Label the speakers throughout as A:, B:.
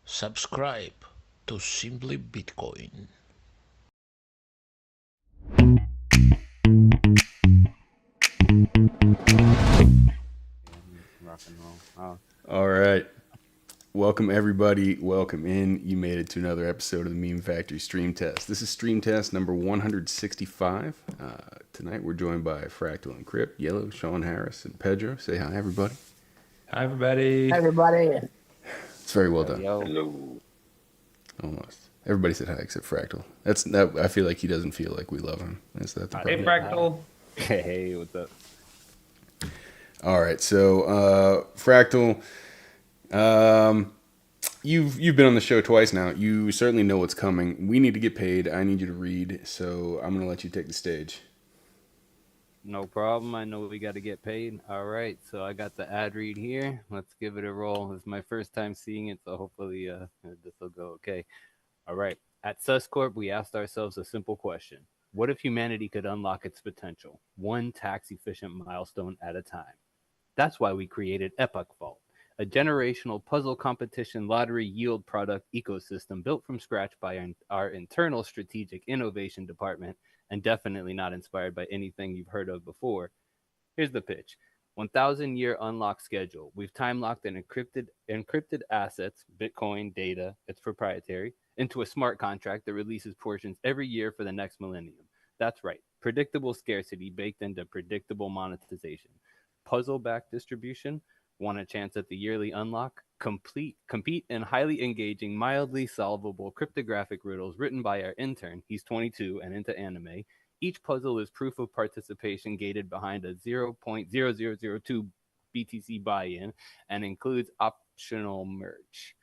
A: Subscribe to Simply Bitcoin.
B: Rock and roll. Oh.
C: All right. Welcome, everybody. Welcome in. You made it to another episode of the Meme Factory Stream Test. This is Stream Test number 165. Tonight we're joined by Fractal, Encrypt, Yellow, Sean Harris, and Pedro. Say hi, everybody.
D: Hi, everybody.
E: Hi, everybody.
C: It's very well done.
B: Yo.
F: Hello.
C: Almost. Everybody said hi except Fractal. I feel like he doesn't feel like we love him. Is that the
D: Hey,
C: problem?
D: Fractal.
B: Hey, what's up?
C: All right. So, Fractal, you've been on the show twice now. You certainly know what's coming. We need to get paid. I need you to read. So I'm going to let you take the stage.
B: No problem. I know we got to get paid. All right. So I got the ad read here. Let's give it a roll. It's my first time seeing it, so hopefully this will go okay. All right. At Suscorp, we asked ourselves a simple question. What if humanity could unlock its potential, one tax-efficient milestone at a time? That's why we created Epoch Vault, a generational puzzle competition lottery yield product ecosystem built from scratch by our internal strategic innovation department and definitely not inspired by anything you've heard of before. Here's the pitch. 1,000-year unlock schedule. We've time-locked an encrypted assets, Bitcoin data, it's proprietary, into a smart contract that releases portions every year for the next millennium. That's right. Predictable scarcity baked into predictable monetization. Puzzle-backed distribution. Want a chance at the yearly unlock? Compete in highly engaging, mildly solvable cryptographic riddles written by our intern. He's 22 and into anime. Each puzzle is proof of participation gated behind a 0.0002 BTC buy-in and includes optional merch.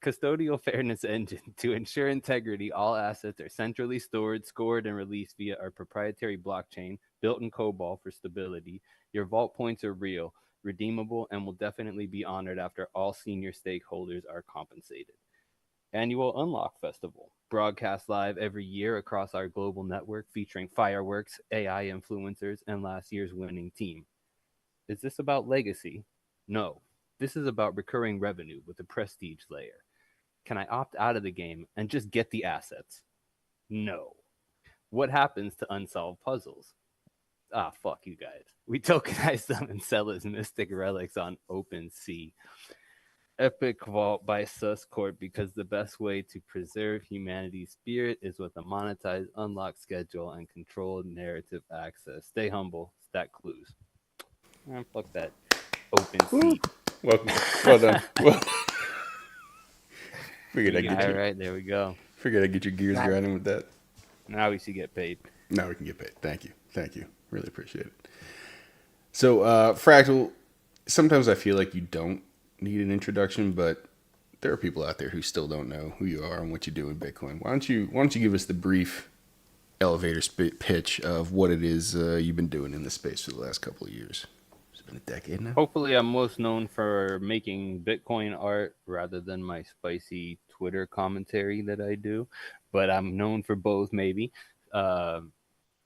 B: Custodial fairness engine. To ensure integrity, all assets are centrally stored, scored, and released via our proprietary blockchain built in COBOL for stability. Your vault points are real, redeemable, and will definitely be honored after all senior stakeholders are compensated. Annual Unlock Festival. Broadcast live every year across our global network featuring fireworks, AI influencers, and last year's winning team. Is this about legacy? No. This is about recurring revenue with a prestige layer. Can I opt out of the game and just get the assets? No. What happens to unsolved puzzles? Ah, fuck you guys. We tokenize them and sell as mystic relics on OpenSea. Epic Vault by Suscorp, because the best way to preserve humanity's spirit is with a monetized unlock schedule and controlled narrative access. Stay humble, stack clues. Fuck that OpenSea.
C: Well done. Figured I'd get
B: All
C: you.
B: right, there we go.
C: Figured I'd get your gears grinding with that.
B: Now we should get paid.
C: Now we can get paid. Thank you. Really appreciate it. So, Fractal, sometimes I feel like you don't need an introduction, but there are people out there who still don't know who you are and what you do in Bitcoin. Why don't you give us the brief elevator pitch of what it is you've been doing in this space for the last couple of years? It's been a decade now.
B: Hopefully, I'm most known for making Bitcoin art rather than my spicy Twitter commentary that I do, but I'm known for both, maybe.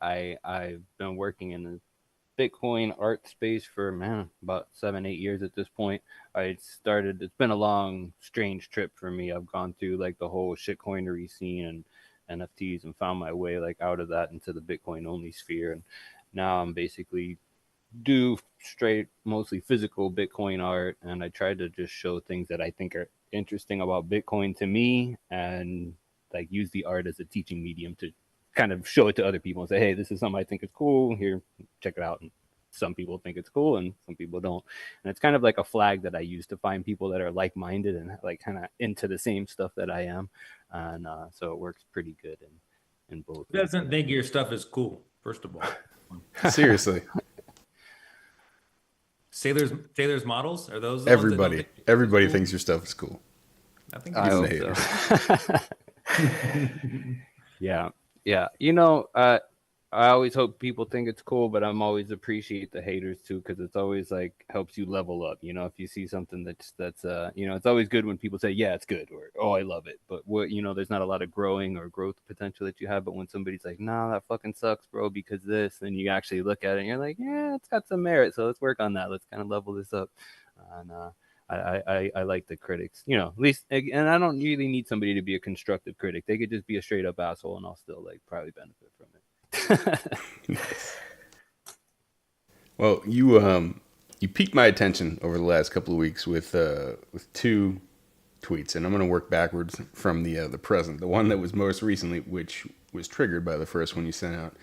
B: I've been working in the Bitcoin art space for, about 7-8 years at this point. It's been a long, strange trip for me. I've gone through like the whole shitcoinery scene and NFTs and found my way like out of that into the Bitcoin only sphere. And now I'm basically do straight, mostly physical Bitcoin art, and I try to just show things that I think are interesting about Bitcoin to me, and like use the art as a teaching medium to kind of show it to other people and say, hey, this is something I think is cool. Here, check it out. And some people think it's cool and some people don't. And it's kind of like a flag that I use to find people that are like-minded and like kind of into the same stuff that I am. And so it works pretty good in both.
D: Who doesn't think your stuff is cool, first of all?
C: Seriously.
D: Sailor's models? Are those the
C: Everybody thinks your stuff is cool.
D: I think
B: I
C: Even
B: hope
C: the
B: so. Yeah. I always hope people think it's cool, but I'm always appreciate the haters too, because it's always like helps you level up. If you see something that's it's always good when people say, yeah, it's good, or oh, I love it. But there's not a lot of growing or growth potential that you have. But when somebody's like, nah, that fucking sucks, bro, because this, then you actually look at it and you're like, yeah, it's got some merit. So let's work on that. Let's kind of level this up. And I like the critics, you know, at least, and I don't really need somebody to be a constructive critic. They could just be a straight up asshole, and I'll still like probably benefit from it.
C: Nice. Well, you piqued my attention over the last couple of weeks with two tweets, and I'm going to work backwards from the present. The one that was most recently, which was triggered by the first one you sent out.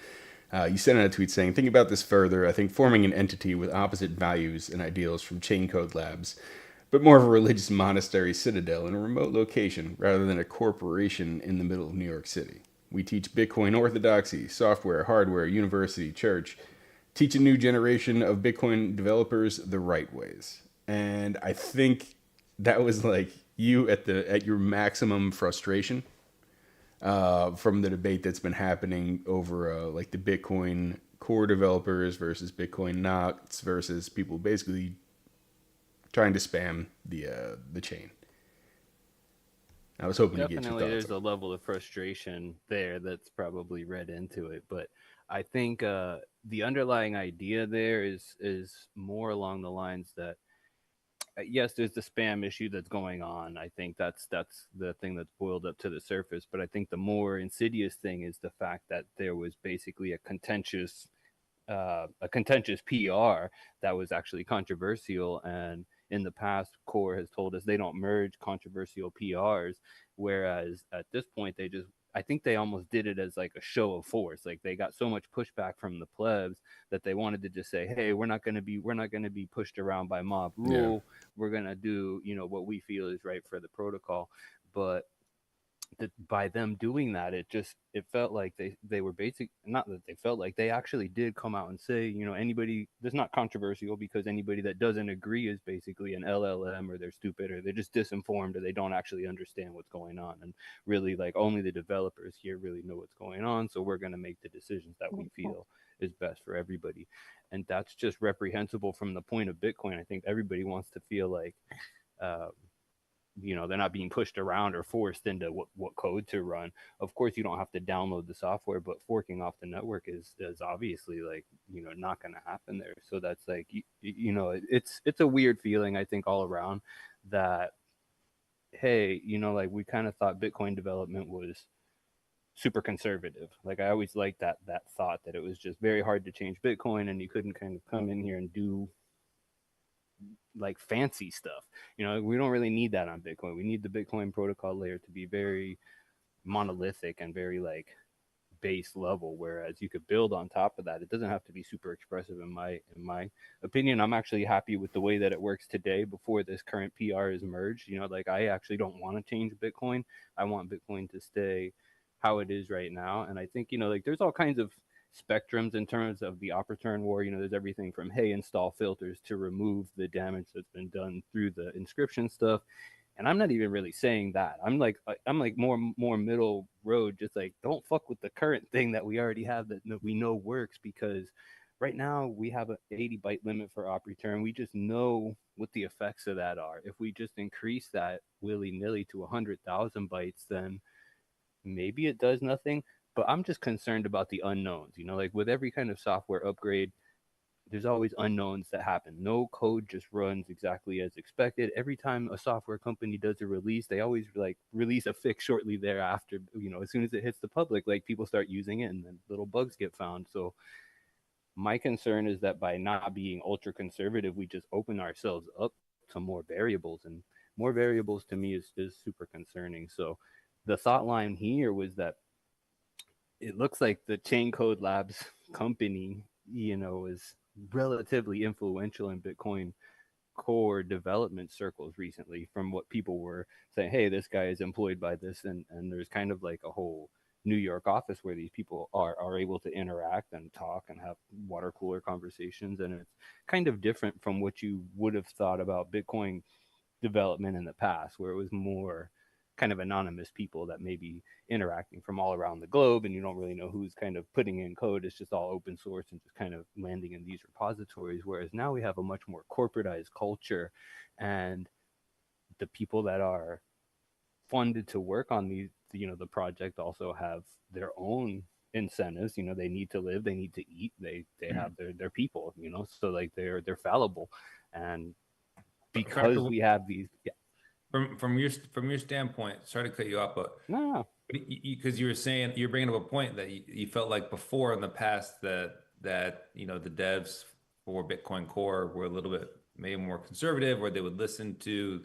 C: You sent out a tweet saying, "Think about this further. I think forming an entity with opposite values and ideals from Chain Code Labs, but more of a religious monastery citadel in a remote location rather than a corporation in the middle of New York City. We teach Bitcoin orthodoxy, software, hardware, university, church, teach a new generation of Bitcoin developers the right ways." And I think that was like you at your maximum frustration from the debate that's been happening over like the Bitcoin core developers versus Bitcoin knots versus people basically trying to spam the chain. I was hoping to get your
B: Definitely,
C: thoughts.
B: there's a level of frustration there that's probably read into it, but I think the underlying idea there is more along the lines that yes, there's the spam issue that's going on. I think that's the thing that's boiled up to the surface. But I think the more insidious thing is the fact that there was basically a contentious PR that was actually controversial. And in the past, Core has told us they don't merge controversial PRs, whereas at this point they just, I think they almost did it as like a show of force. Like they got so much pushback from the plebs that they wanted to just say, "Hey, we're not going to be pushed around by mob rule.
C: Yeah.
B: We're going to do, you know, what we feel is right for the protocol." But that by them doing that, it felt like they were basic, not that they felt like, they actually did come out and say, you know, anybody that's not controversial, because anybody that doesn't agree is basically an LLM, or they're stupid, or they're just disinformed, or they don't actually understand what's going on, and really like only the developers here really know what's going on, so we're going to make the decisions that we feel is best for everybody. And that's just reprehensible from the point of Bitcoin. I think everybody wants to feel like uh, you know, they're not being pushed around or forced into what code to run. Of course you don't have to download the software, but forking off the network is obviously like, you know, not going to happen there. So that's like, you know, it's a weird feeling, I think, all around, that hey, you know, like we kind of thought Bitcoin development was super conservative. Like I always liked that thought that it was just very hard to change Bitcoin, and you couldn't kind of come in here and do like fancy stuff. You know, we don't really need that on Bitcoin. We need the Bitcoin protocol layer to be very monolithic and very like base level, whereas you could build on top of that. It doesn't have to be super expressive in my opinion. I'm actually happy with the way that it works today before this current PR is merged. You know, like I actually don't want to change Bitcoin. I want Bitcoin to stay how it is right now. And I think, you know, like there's all kinds of spectrums in terms of the op-return war. You know, there's everything from, hey, install filters to remove the damage that's been done through the inscription stuff. And I'm not even really saying that. I'm like more middle road, just like don't fuck with the current thing that we already have that we know works, because right now we have an 80 byte limit for op return. We just know what the effects of that are. If we just increase that willy-nilly to 100,000 bytes, then maybe it does nothing. But I'm just concerned about the unknowns. You know, like with every kind of software upgrade, there's always unknowns that happen. No code just runs exactly as expected. Every time a software company does a release, they always like release a fix shortly thereafter. You know, as soon as it hits the public, like people start using it and then little bugs get found. So my concern is that by not being ultra conservative, we just open ourselves up to more variables, and more variables to me is super concerning. So the thought line here was that it looks like the Chain Code Labs company, you know, is relatively influential in Bitcoin core development circles recently, from what people were saying. Hey, this guy is employed by this, and there's kind of like a whole New York office where these people are able to interact and talk and have water cooler conversations. And it's kind of different from what you would have thought about Bitcoin development in the past, where it was more kind of anonymous people that may be interacting from all around the globe, and you don't really know who's kind of putting in code. It's just all open source and just kind of landing in these repositories. Whereas now we have a much more corporatized culture, and the people that are funded to work on these, you know, the project also have their own incentives. You know, they need to live, they need to eat, they have their people, you know, so like they're fallible. And because
D: Fractal,
B: we have these. Yeah,
D: from your standpoint, sorry to cut you off, but
B: no.
D: because you were saying you're bringing up a point that you felt like before in the past that the devs for Bitcoin Core were a little bit maybe more conservative, or they would listen to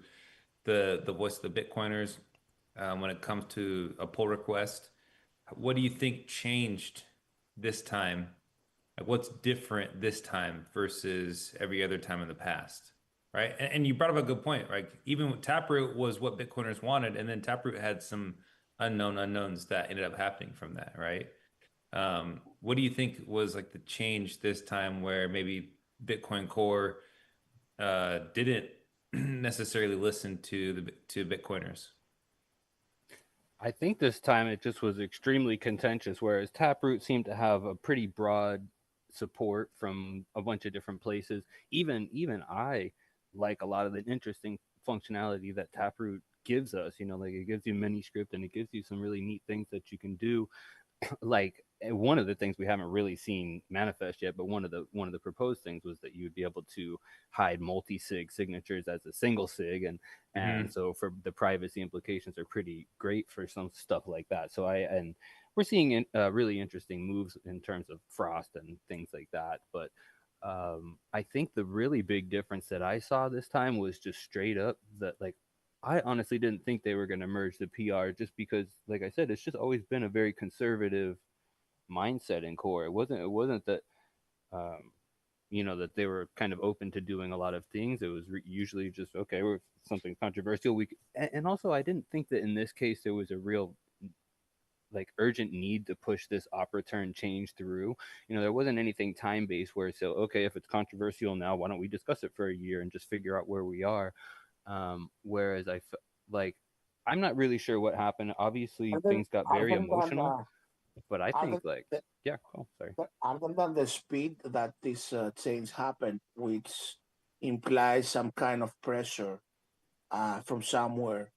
D: the voice of the Bitcoiners when it comes to a pull request. What do you think changed this time? Like, what's different this time versus every other time in the past? Right. And you brought up a good point. Right. Even with Taproot was what Bitcoiners wanted. And then Taproot had some unknown unknowns that ended up happening from that. Right. What do you think was like the change this time where maybe Bitcoin Core didn't necessarily listen to Bitcoiners?
B: I think this time it just was extremely contentious, whereas Taproot seemed to have a pretty broad support from a bunch of different places. Even I like a lot of the interesting functionality that Taproot gives us. Like it gives you mini script and it gives you some really neat things that you can do. Like one of the things we haven't really seen manifest yet, but one of the proposed things was that you would be able to hide multi-sig signatures as a single sig, and so for the privacy implications are pretty great for some stuff like that. And we're seeing really interesting moves in terms of Frost and things like that. But I think the really big difference that I saw this time was just straight up that, like, I honestly didn't think they were going to merge the PR, just because, like I said, it's just always been a very conservative mindset in Core. It wasn't that that they were kind of open to doing a lot of things. It was usually just, okay, we're something controversial. And also I didn't think that in this case there was a real like urgent need to push this op return change through. There wasn't anything time based where so, okay, if it's controversial now, why don't we discuss it for a year and just figure out where we are. Whereas like I'm not really sure what happened. Obviously,
E: Other,
B: things got very
E: other than
B: emotional, but I
E: other,
B: think like, yeah, cool. Sorry.
E: other than the speed that this change happened, which implies some kind of pressure from somewhere,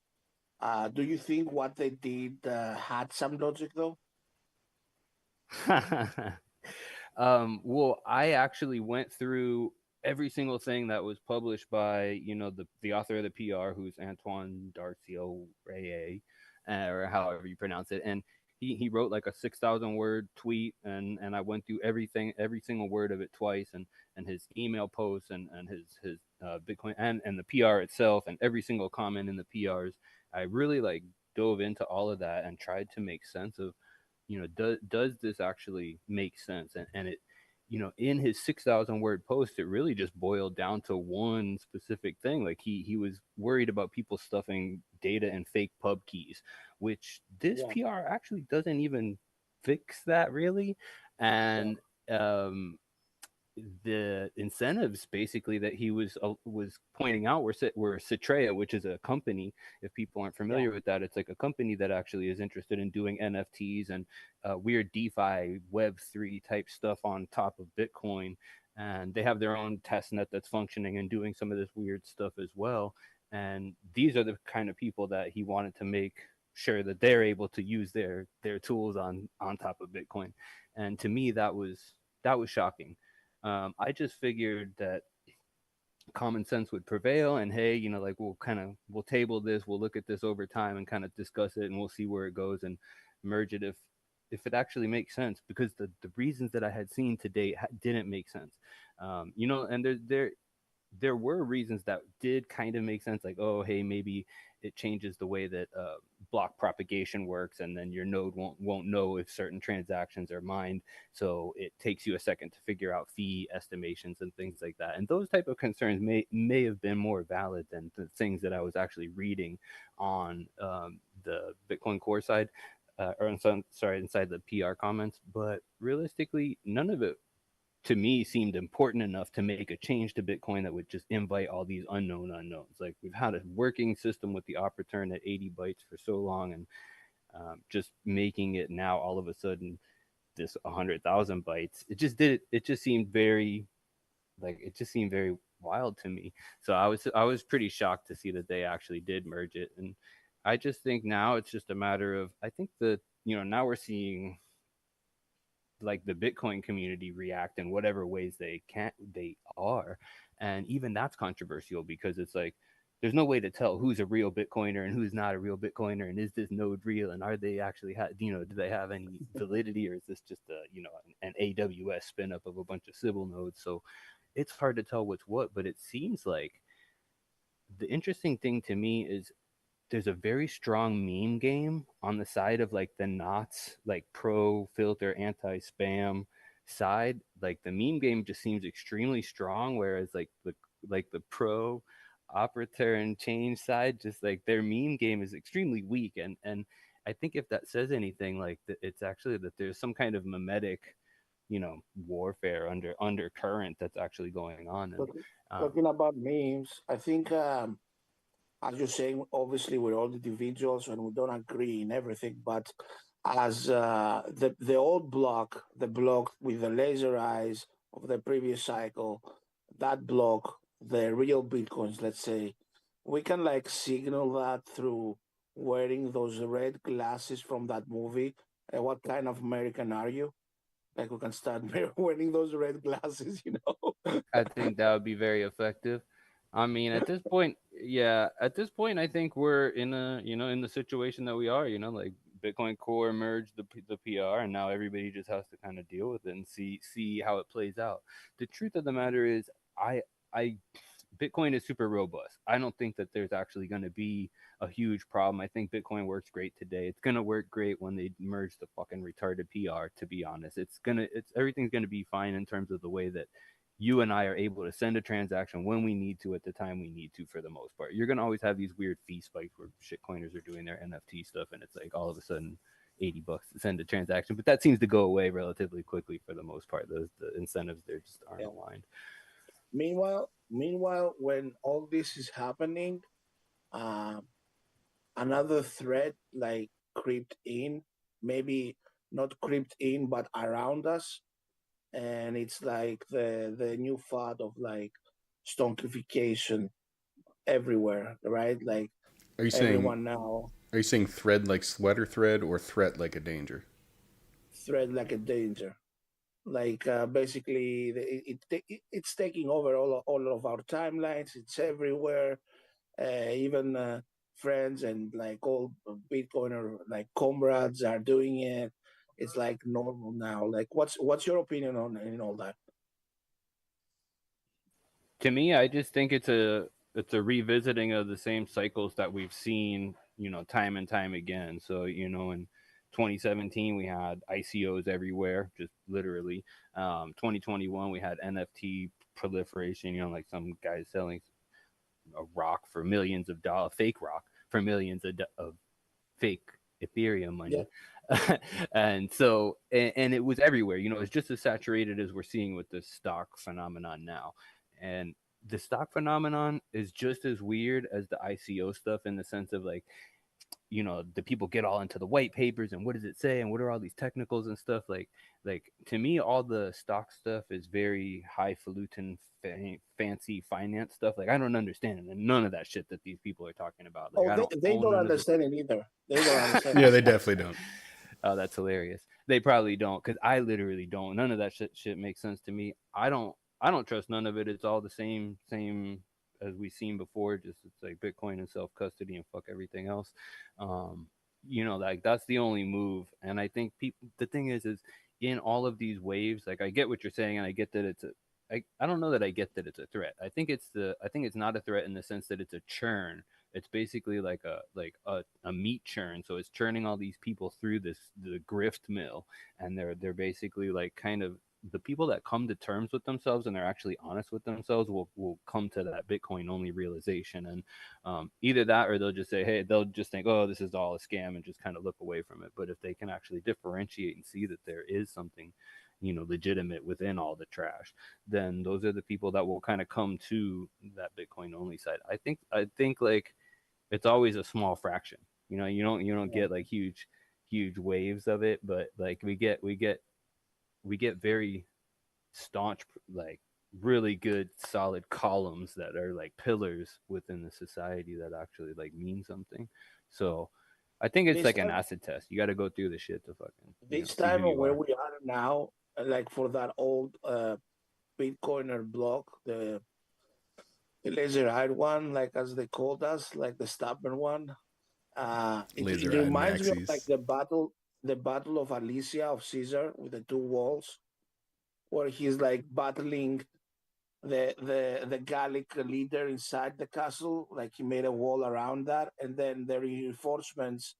E: do you think what they did had some logic though?
B: Well, I actually went through every single thing that was published by the author of the PR, who's Antoine Darcio Reye, or however you pronounce it, and he wrote like a 6,000 word tweet, and I went through every single word of it twice, and his email posts and his Bitcoin and the PR itself, and every single comment in the PRs. I really like dove into all of that and tried to make sense of, does this actually make sense? And it, in his 6,000 word post, it really just boiled down to one specific thing. Like he was worried about people stuffing data in fake pub keys, which this
E: Yeah.
B: PR actually doesn't even fix that really. And the incentives basically that he was pointing out were Citrea, which is a company. If people aren't familiar with that, it's like a company that actually is interested in doing NFTs and weird DeFi Web3 type stuff on top of Bitcoin, and they have their own test net that's functioning and doing some of this weird stuff as well. And these are the kind of people that he wanted to make sure that they're able to use their tools on top of Bitcoin. And to me, that was shocking. I just figured that common sense would prevail, and hey, like we'll table this, we'll look at this over time and kind of discuss it, and we'll see where it goes and merge it if it actually makes sense, because the reasons that I had seen to date didn't make sense. And there were reasons that did kind of make sense, like, oh, hey, maybe it changes the way that block propagation works, and then your node won't know if certain transactions are mined, so it takes you a second to figure out fee estimations and things like that. And those type of concerns may have been more valid than the things that I was actually reading on the Bitcoin Core side, inside the PR comments. But realistically, none of it to me seemed important enough to make a change to Bitcoin that would just invite all these unknown unknowns. Like, we've had a working system with the op return at 80 bytes for so long, and just making it now all of a sudden this 100,000 bytes, it just seemed very wild to me. So I was pretty shocked to see that they actually did merge it. And I just think now it's just a matter of, I think that now we're seeing like the Bitcoin community react in whatever ways they are, and even that's controversial because it's like there's no way to tell who's a real Bitcoiner and who's not a real Bitcoiner, and is this node real, and are they actually do they have any validity, or is this just an AWS spin up of a bunch of Sybil nodes? So it's hard to tell what's what, but it seems like the interesting thing to me is there's a very strong meme game on the side of like the knots, like pro filter, anti spam side. Like the meme game just seems extremely strong, whereas like the pro operator and change side, just like their meme game is extremely weak. And I think if that says anything, like it's actually that there's some kind of mimetic, warfare undercurrent that's actually going on. And
E: Talking, talking about memes, I think, as you're saying, obviously we're all individuals and we don't agree in everything, but as the old block, the block with the laser eyes of the previous cycle, that block, the real bitcoins, let's say, we can like signal that through wearing those red glasses from that movie. What kind of American are you? Like we can start wearing those red glasses, you know.
B: I think that would be very effective. I mean, at this point, yeah, at this point, I think we're in the situation that we are, like Bitcoin Core merged the PR, and now everybody just has to kind of deal with it and see how it plays out. The truth of the matter is, I Bitcoin is super robust. I don't think that there's actually going to be a huge problem. I think Bitcoin works great today. It's going to work great when they merge the fucking retarded PR, to be honest. Everything's going to be fine in terms of the way that you and I are able to send a transaction when we need to at the time we need to, for the most part. You're going to always have these weird fee spikes where shitcoiners are doing their NFT stuff and it's like all of a sudden $80 to send a transaction, but that seems to go away relatively quickly for the most part. The incentives there just aren't
E: Yeah.
B: aligned.
E: Meanwhile, when all this is happening, uh, another threat like creeped in, maybe not creeped in, but around us, and it's like the new fad of like stonkification everywhere, right? Like
C: Are you saying
E: everyone now
C: are you saying thread like sweater thread or threat like a danger?
E: threat like a danger. Like basically, it's taking over all of our timelines. It's everywhere. Even friends and like all Bitcoiner like comrades are doing it. It's like normal now. Like, what's your opinion on in all that?
B: To me, I just think it's a revisiting of the same cycles that we've seen, time and time again. So, in 2017 we had ICOs everywhere, just literally. 2021 we had NFT proliferation. Like some guys selling a rock for millions of dollars, fake rock for millions of fake Ethereum
E: Yeah,
B: money. And so, and it was everywhere. It's just as saturated as we're seeing with the stock phenomenon now. And the stock phenomenon is just as weird as the ICO stuff, in the sense of like, the people get all into the white papers and what does it say and what are all these technicals and stuff. Like to me, all the stock stuff is very highfalutin, fancy finance stuff. Like I don't understand it, and none of that shit that these people are talking about. Like
E: oh,
B: I don't
E: they
B: own
E: don't
B: none of it.
E: understand it either. They don't understand
C: Yeah,
E: it.
C: they definitely don't.
B: Oh, that's hilarious. They probably don't, because I literally don't. None of that shit makes sense to me. I don't trust none of it. It's all the same as we've seen before. Just it's like Bitcoin and self custody and fuck everything else. Um, like that's the only move. And I think people. The thing is in all of these waves, like I get what you're saying, and I get that it's a. I don't know that I get that it's a threat. I think it's not a threat in the sense that it's a churn. It's basically like a meat churn. So it's churning all these people through the grift mill, and they're basically like kind of the people that come to terms with themselves and they're actually honest with themselves will come to that Bitcoin only realization. And either that, or they'll just say, hey, they'll just think, oh, this is all a scam, and just kind of look away from it. But if they can actually differentiate and see that there is something legitimate within all the trash, then those are the people that will kind of come to that Bitcoin only side. I think like it's always a small fraction. You don't
E: Yeah.
B: get like huge waves of it, but like we get very staunch, like really good solid columns that are like pillars within the society that actually like mean something. So I think it's
E: This
B: like an
E: time,
B: acid test. You got to go through the shit to fucking
E: this
B: see who
E: time
B: you
E: where
B: are.
E: we are now, like for that old Bitcoiner block, the laser-eyed one, like as they called us, like the stubborn one. It
C: Laser-eyed
E: reminds me of like
C: maxis.
E: the battle of Alicia of Caesar with the two walls, where he's like battling the Gallic leader inside the castle. Like he made a wall around that, and then the reinforcements,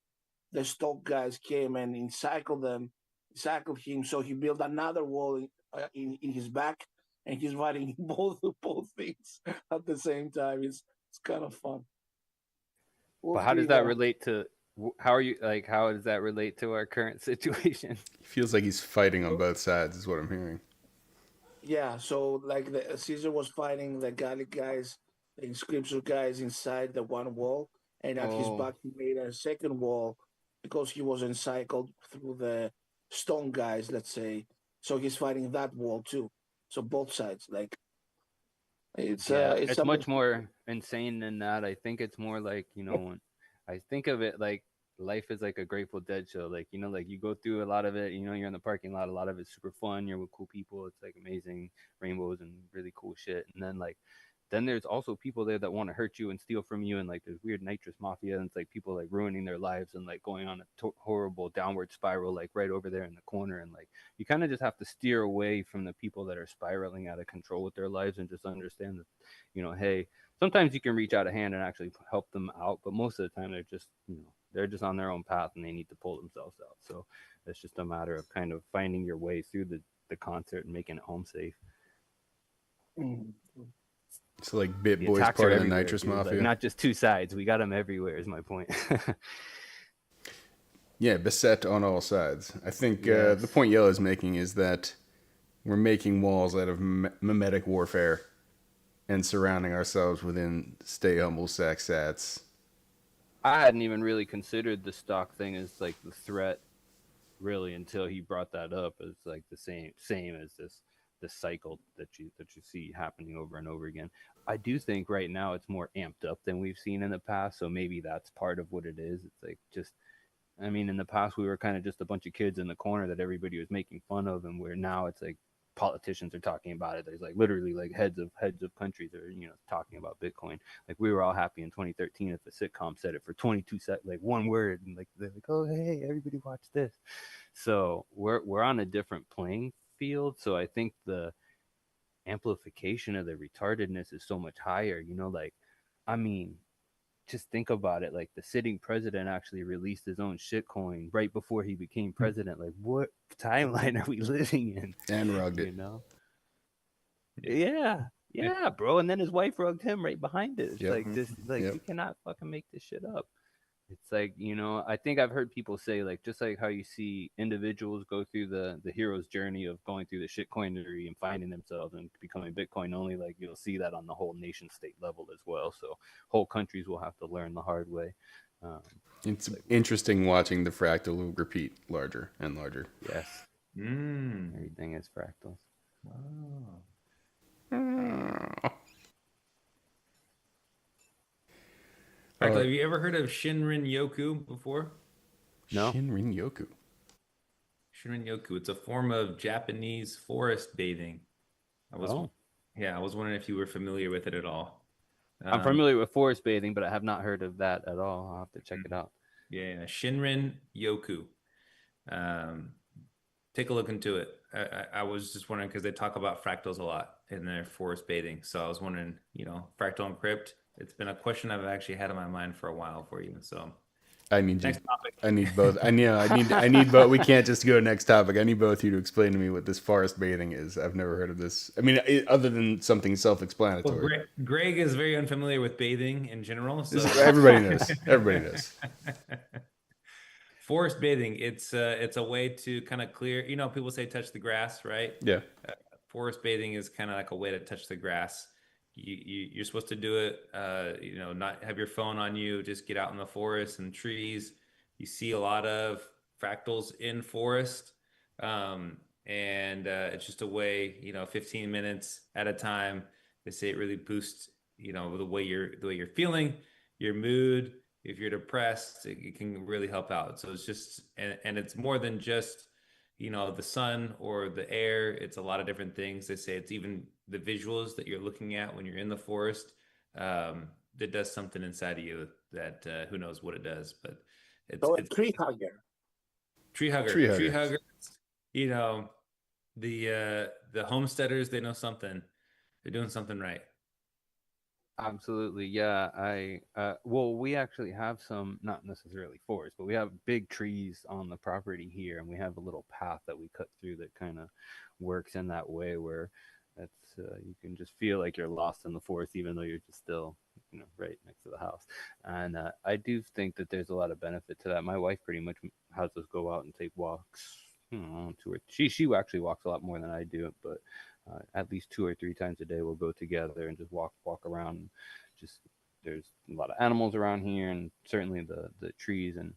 E: the stock guys came and encircled him. So he built another wall in his back, and he's fighting both things at the same time. It's kind of fun. We'll
B: But how does
E: see.
B: that relate to? How are you like? How does that relate to our current situation?
C: He feels like he's fighting on both sides, is what I'm hearing.
E: Yeah, so like the Caesar was fighting the Gallic guys, the inscription guys inside the one wall, and at his
B: Oh,
E: back he made a second wall because he was encircled through the stone guys, let's say. So he's fighting that wall too. So both sides, like
B: yeah.
E: it's
B: It's
E: something.
B: much more insane than that. I think it's more like when I think of it like life is like a Grateful Dead show. Like like you go through a lot of it. You're in the parking lot. A lot of it's super fun. You're with cool people. It's like amazing rainbows and really cool shit. And then then there's also people there that want to hurt you and steal from you, and like there's weird nitrous mafia, and it's like people like ruining their lives and like going on a horrible downward spiral like right over there in the corner. And like you kind of just have to steer away from the people that are spiraling out of control with their lives and just understand that hey, sometimes you can reach out a hand and actually help them out, but most of the time they're just on their own path and they need to pull themselves out. So it's just a matter of kind of finding your way through the concert and making it home safe.
E: Mm.
C: So like Bit
B: The
C: Boy's
B: attacks
C: part
B: are
C: of the
B: everywhere,
C: nitrous
B: dude. Like
C: mafia.
B: not just two sides. We got them everywhere. Is my point.
C: Yeah, beset on all sides. I think
B: Yes.
C: the point Yellow's making is that we're making walls out of mimetic warfare and surrounding ourselves within stay humble sack sats.
B: I hadn't even really considered the stock thing as like the threat, really, until he brought that up as like the same as this cycle that you see happening over and over again. I do think right now it's more amped up than we've seen in the past, so maybe that's part of what it is. It's like just I mean, in the past we were kind of just a bunch of kids in the corner that everybody was making fun of, and where now it's like politicians are talking about it. There's like literally like heads of countries that are talking about Bitcoin. Like we were all happy in 2013 if the sitcom said it for 22 seconds, like one word, and like they're like, oh hey, everybody watch this. So we're on a different playing field. So I think the amplification of the retardedness is so much higher. Like I mean, just think about it. Like the sitting president actually released his own shitcoin right before he became president. Like what timeline are we living in?
C: And rugged
B: You
C: it.
B: know? Yeah, bro. And then his wife rugged him right behind it. It's
C: Yep.
B: like this. Like
C: Yep.
B: you cannot fucking make this shit up. It's like I think I've heard people say like just like how you see individuals go through the hero's journey of going through the shitcoinery and finding themselves and becoming Bitcoin only. Like you'll see that on the whole nation state level as well. So whole countries will have to learn the hard way.
C: It's interesting watching the fractal repeat larger and larger.
B: Yes,
D: Mm.
B: everything is fractals.
D: Wow. Fractal, have you ever heard of Shinrin Yoku before?
B: No.
C: Shinrin Yoku.
D: Shinrin Yoku. It's a form of Japanese forest bathing. I was wondering if you were familiar with it at all.
B: I'm familiar with forest bathing, but I have not heard of that at all. I'll have to check it out.
D: Yeah, Shinrin Yoku. Take a look into it. I was just wondering because they talk about fractals a lot in their forest bathing. So I was wondering, fractal encrypt. It's been a question I've actually had in my mind for a while for you. So
C: I need
D: next topic.
C: I need both. I need both. We can't just go next topic. I need both of you to explain to me what this forest bathing is. I've never heard of this. I mean, other than something self-explanatory.
D: Well, Greg is very unfamiliar with bathing in general. So
C: Everybody knows. Everybody knows.
D: Forest bathing, it's a way to kind of clear, people say touch the grass, right?
C: Yeah.
D: Forest bathing is kind of like a way to touch the grass. You're supposed to do it, not have your phone on you, just get out in the forest and trees. You see a lot of fractals in forest. And it's just a way, 15 minutes at a time. They say it really boosts, the way you're feeling, your mood, if you're depressed, it can really help out. So it's just, and it's more than just, the sun or the air. It's a lot of different things. They say it's even the visuals that you're looking at when you're in the forest. That does something inside of you that who knows what it does, but
E: So a
D: it's
E: tree hugger.
C: Tree
D: tree
C: hugger.
D: hugger. You know, the homesteaders, they know something. They're doing something right.
B: Absolutely, yeah. Well, we actually have some, not necessarily forest, but we have big trees on the property here, and we have a little path that we cut through that kind of works in that way where that's you can just feel like you're lost in the forest, even though you're just still, right next to the house. And I do think that there's a lot of benefit to that. My wife pretty much has us go out and take walks. She actually walks a lot more than I do, but at least 2 or 3 times a day we'll go together and just walk around. Just there's a lot of animals around here, and certainly the trees and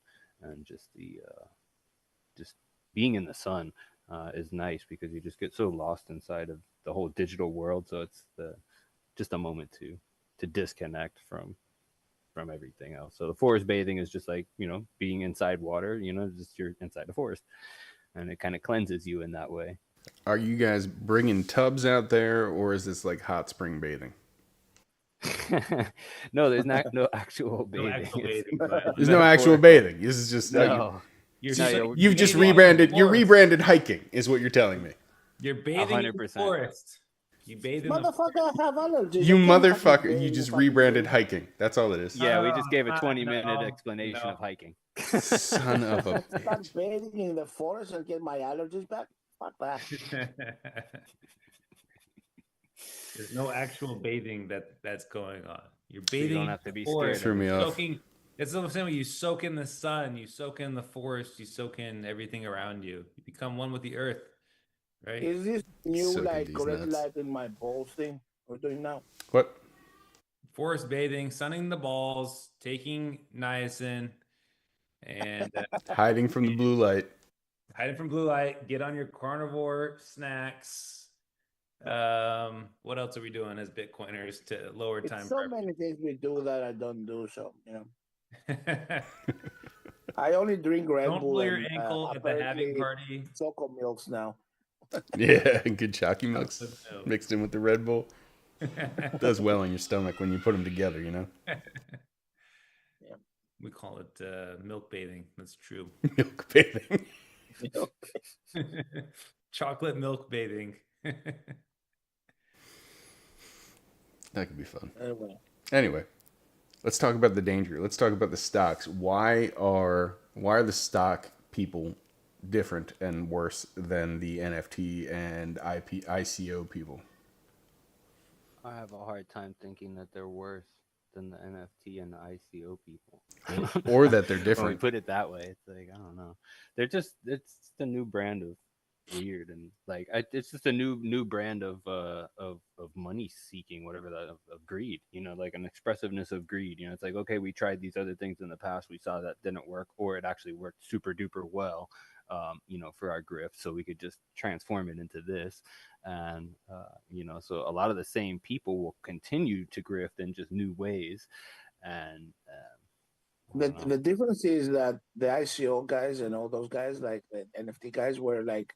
B: just the just being in the sun is nice because you just get so lost inside of the whole digital world. So it's just a moment to disconnect from everything else. So the forest bathing is just like being inside water. Just you're inside the forest, and it kind of cleanses you in that way.
C: Are you guys bringing tubs out there, or is this like hot spring bathing?
B: No, there's not no actual
D: No
B: bathing.
D: actual
B: It's
D: bathing, but
C: There's no actual bathing. This is just
B: no.
D: you're
B: No,
D: so-
C: you've just
D: bathing in the
C: rebranded. You're
D: forest.
C: rebranded hiking, is what you're telling me.
D: You're bathing in the
B: 100%.
D: forest. You bathe in the
E: Motherfucker, I have allergies.
C: You
E: I can't fucking
C: motherfucker!
E: bathe
C: You
E: in the
C: just
E: fucking
C: rebranded
E: tree.
C: hiking. That's all it is.
B: Yeah, we just gave a
D: No,
B: 20-minute
D: no,
B: explanation
D: no.
B: of hiking.
C: Son of a
E: Start
C: bitch.
E: bathing in the forest and get my allergies back. Fuck that.
D: There's no actual bathing that's going on. You're
B: So you
D: bathing
B: don't
D: in
B: have to
D: the
B: be
D: forest.
B: scared
C: Threw
B: of
C: me
B: it.
C: off.
D: Soaking. It's the same way you soak in the sun, you soak in the forest, you soak in everything around you. You become one with the earth, right?
E: Is this new
C: Soaking
E: like
C: these
E: red
C: nuts.
E: light in my balls thing we're doing now?
C: What?
D: Forest bathing, sunning the balls, taking niacin, and
C: Hiding from the blue light.
D: hiding from blue light. Get on your carnivore snacks. What else are we doing as Bitcoiners to lower
E: It's
D: time
E: so many things we do that I don't do. So
D: pressure?
E: I only drink Red
D: Don't
E: Bull
D: pull your
E: and
D: ankle at the having
E: apparently
D: party.
E: Choco Milks now.
C: Yeah, good chalky mix
D: Chocolate milk.
C: mixed in with the Red Bull. Does well in your stomach when you put them together,
D: We call it milk bathing. That's true.
C: Milk bathing.
D: Chocolate milk bathing.
C: That could be fun.
E: Anyway,
C: Anyway, let's talk about the danger. Let's talk about the stocks. Why are the stock people different and worse than the NFT and ICO people?
B: I have a hard time thinking that they're worse than the NFT and the ICO people.
C: Or that they're
B: When we
C: different.
B: put it that way, it's like I don't know. It's a new brand of weird, and like it's just a new brand of money seeking, whatever that of greed. Like an expressiveness of greed. It's like, okay, we tried these other things in the past, we saw that didn't work, or it actually worked super duper well. For our grift, so we could just transform it into this. And so a lot of the same people will continue to grift in just new ways. And
E: the difference is that the ICO guys and all those guys, like the NFT guys, were like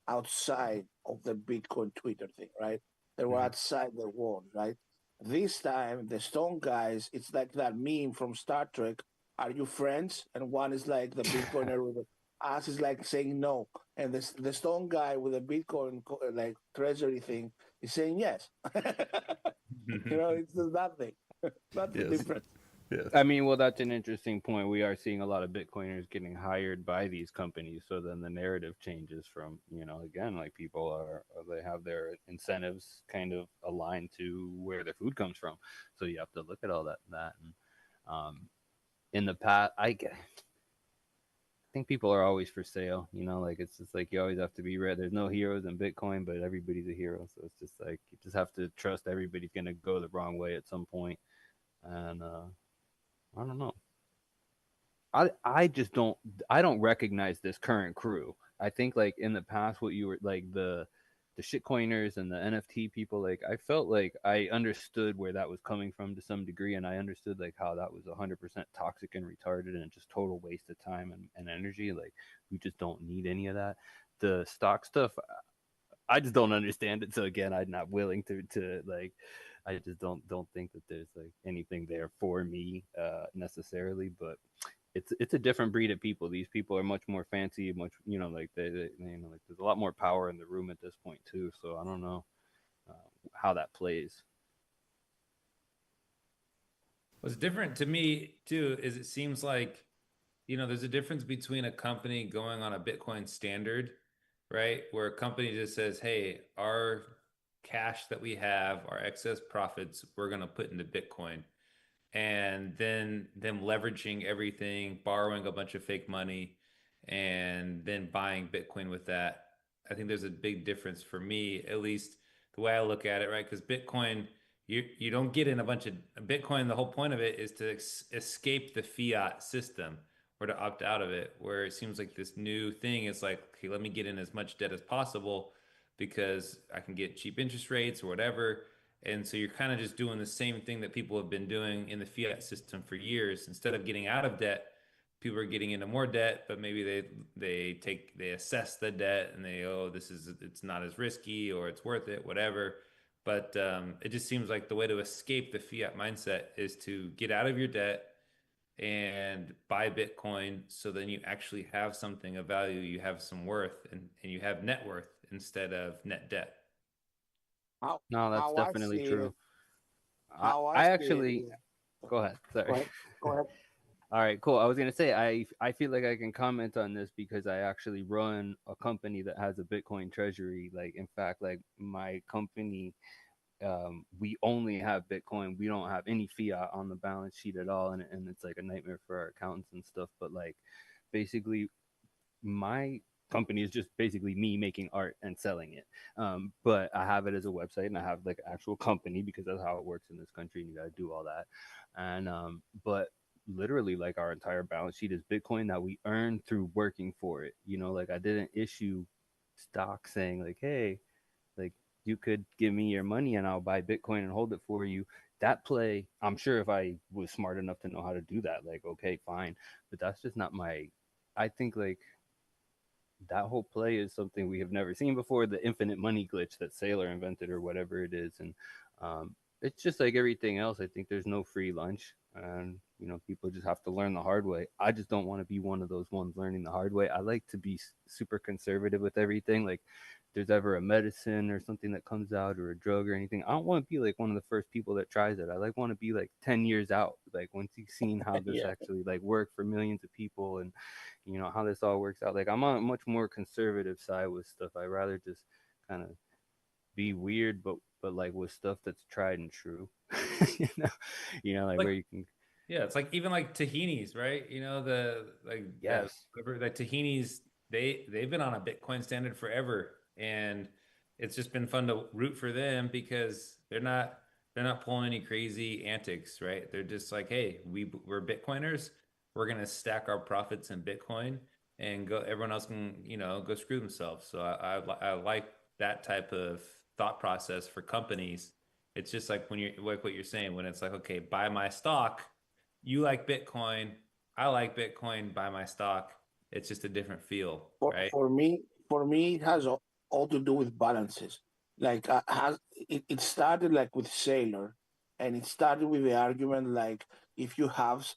E: outside of the Bitcoin Twitter thing, right? They were outside the world, right? This time, the Stone guys, it's like that meme from Star Trek. Are you friends? And one is like the Bitcoiner with the ass is like saying no, and the Stone guy with the Bitcoin like treasury thing is saying yes. It's just that thing. That's the
C: Yes.
E: difference.
C: Yes.
B: I mean, well, that's an interesting point. We are seeing a lot of Bitcoiners getting hired by these companies. So then the narrative changes from, again, like people they have their incentives kind of aligned to where their food comes from. So you have to look at all that. And in the past, I think people are always for sale. Like it's just like you always have to be ready. There's no heroes in Bitcoin, but everybody's a hero. So it's just like you just have to trust everybody's going to go the wrong way at some point. And I don't know. I just don't recognize this current crew. I think like in the past, what you were like the the shitcoiners and the NFT people, like I felt like I understood where that was coming from to some degree, and I understood like how that was 100% toxic and retarded and just total waste of time and energy. Like we just don't need any of that. The stock stuff, I just don't understand it. So again, I'm not willing to like. I just don't think that there's like anything there for me necessarily, but it's a different breed of people. These people are much more fancy, much like they like there's a lot more power in the room at this point too. So I don't know how that plays.
D: What's different to me too is it seems like, there's a difference between a company going on a Bitcoin standard, right? Where a company just says, hey, our cash that we have, our excess profits, we're going to put into Bitcoin. And then them leveraging everything, borrowing a bunch of fake money, and then buying Bitcoin with that. I think there's a big difference for me, at least the way I look at it, right? Because Bitcoin, you don't get in a bunch of Bitcoin. The whole point of it is to escape the fiat system or to opt out of it. Where it seems like this new thing is like, okay, let me get in as much debt as possible because I can get cheap interest rates or whatever. And so you're kind of just doing the same thing that people have been doing in the fiat system for years. Instead of getting out of debt, people are getting into more debt, but maybe they assess the debt and it's not as risky or it's worth it, whatever. But it just seems like the way to escape the fiat mindset is to get out of your debt and buy Bitcoin so then you actually have something of value, you have some worth, and you have net worth instead of net debt.
E: How
B: No, that's
E: how I
B: definitely
E: see it,
B: true. I,
E: how I
B: I
E: see it.
B: actually
E: Yeah.
B: go ahead.
E: Go
B: Sorry.
E: ahead. Go ahead.
B: All right, cool. I was gonna say I feel like I can comment on this because I actually run a company that has a Bitcoin treasury. Like in fact, like my company, we only have Bitcoin. We don't have any fiat on the balance sheet at all, and it's like a nightmare for our accountants and stuff. But like, basically, my company is just basically me making art and selling it. But I have it as a website, and I have like an actual company because that's how it works in this country, and you got to do all that. And but literally, like our entire balance sheet is Bitcoin that we earn through working for it. Like I didn't issue stock saying like, hey, like you could give me your money and I'll buy Bitcoin and hold it for you. That play, I'm sure if I was smart enough to know how to do that, like, okay, fine. But that's just not my, I think like that whole play is something we have never seen before. The infinite money glitch that Sailor invented or whatever it is. And it's just like everything else. I think there's no free lunch. And, people just have to learn the hard way. I just don't want to be one of those ones learning the hard way. I like to be super conservative with everything. Like, there's ever a medicine or something that comes out or a drug or anything, I don't want to be like one of the first people that tries it. I like want to be like 10 years out. Like once you've seen how this
E: Yeah.
B: actually like work for millions of people and how this all works out. Like I'm on a much more conservative side with stuff. I rather just kind of be weird, but like with stuff that's tried and true. you know, like
D: Like
B: where you can.
D: Yeah, it's like even like tahinis, right? The
B: Yes.
D: like tahinis, they've been on a Bitcoin standard forever, and it's just been fun to root for them because they're not pulling any crazy antics, right? They're just like, hey, we're Bitcoiners, we're gonna stack our profits in Bitcoin and go. Everyone else can go screw themselves. So I like that type of thought process for companies. It's just like when you're like what you're saying when it's like, okay, buy my stock, you like Bitcoin, I like Bitcoin, buy my stock. It's just a different feel,
E: For,
D: right?
E: for me, for me, it has all to do with balances. Like, it started like with Sailor, and it started with the argument like if you have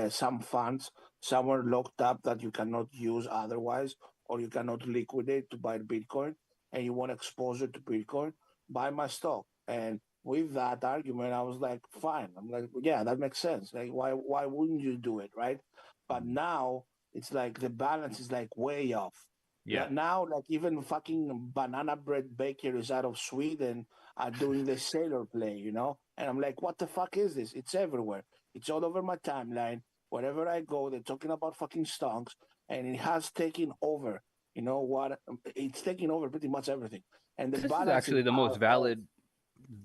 E: some funds somewhere locked up that you cannot use otherwise, or you cannot liquidate to buy Bitcoin, and you want exposure to Bitcoin, buy my stock. And with that argument, I was like, fine. I'm like, yeah, that makes sense. Like, why wouldn't you do it, right? But now it's like the balance is like way off.
D: Yeah.
E: Now, like even fucking banana bread bakers out of Sweden are doing the sailor play. And I'm like, what the fuck is this? It's everywhere. It's all over my timeline. Wherever I go, they're talking about fucking stonks, and it has taken over. You know what? It's taking over pretty much everything, and the
B: This is
E: balance is
B: actually the most
E: out of.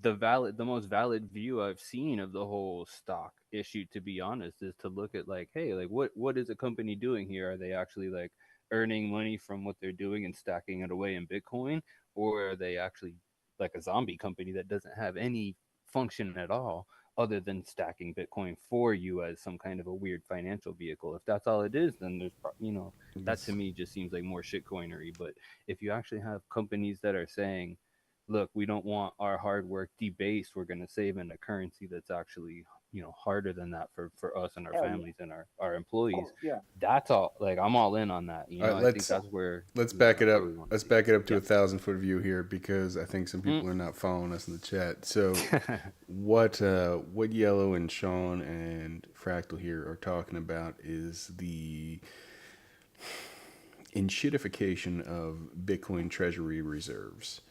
B: the most valid view I've seen of the whole stock issue, to be honest, is to look at like, hey, like what is a company doing here? Are they actually like earning money from what they're doing and stacking it away in Bitcoin, or are they actually like a zombie company that doesn't have any function at all other than stacking Bitcoin for you as some kind of a weird financial vehicle? If that's all it is, then there's, that to me just seems like more shitcoinery. But if you actually have companies that are saying, look, we don't want our hard work debased, we're going to save in a currency that's actually, harder than that for us and our
E: Hell yeah.
B: families and our employees,
E: Oh, yeah.
B: that's all. Like, I'm all in on that.
C: All right,
B: I think that's where
C: let's back it up.
B: where we want
C: Let's
B: to be.
C: back it up to
B: Yeah.
C: 1,000-foot view here, because I think some people are not following us in the chat. So, what Yellow and Sean and Fractal here are talking about is the enshittification of Bitcoin treasury reserves.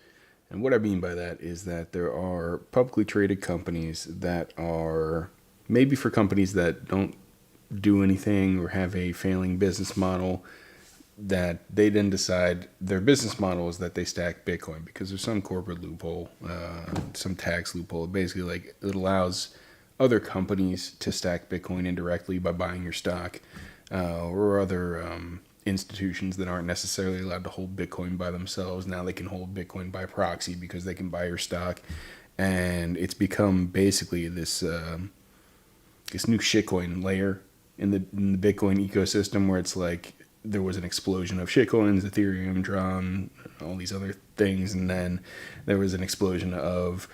C: And what I mean by that is that there are publicly traded companies that are maybe for companies that don't do anything or have a failing business model, that they then decide their business model is that they stack Bitcoin because there's some corporate loophole, some tax loophole. Basically, like, it allows other companies to stack Bitcoin indirectly by buying your stock, or other institutions that aren't necessarily allowed to hold Bitcoin by themselves. Now they can hold Bitcoin by proxy because they can buy your stock, and it's become basically this new shitcoin layer in the Bitcoin ecosystem, where it's like there was an explosion of shitcoins, Ethereum, Tron, all these other things, and then there was an explosion of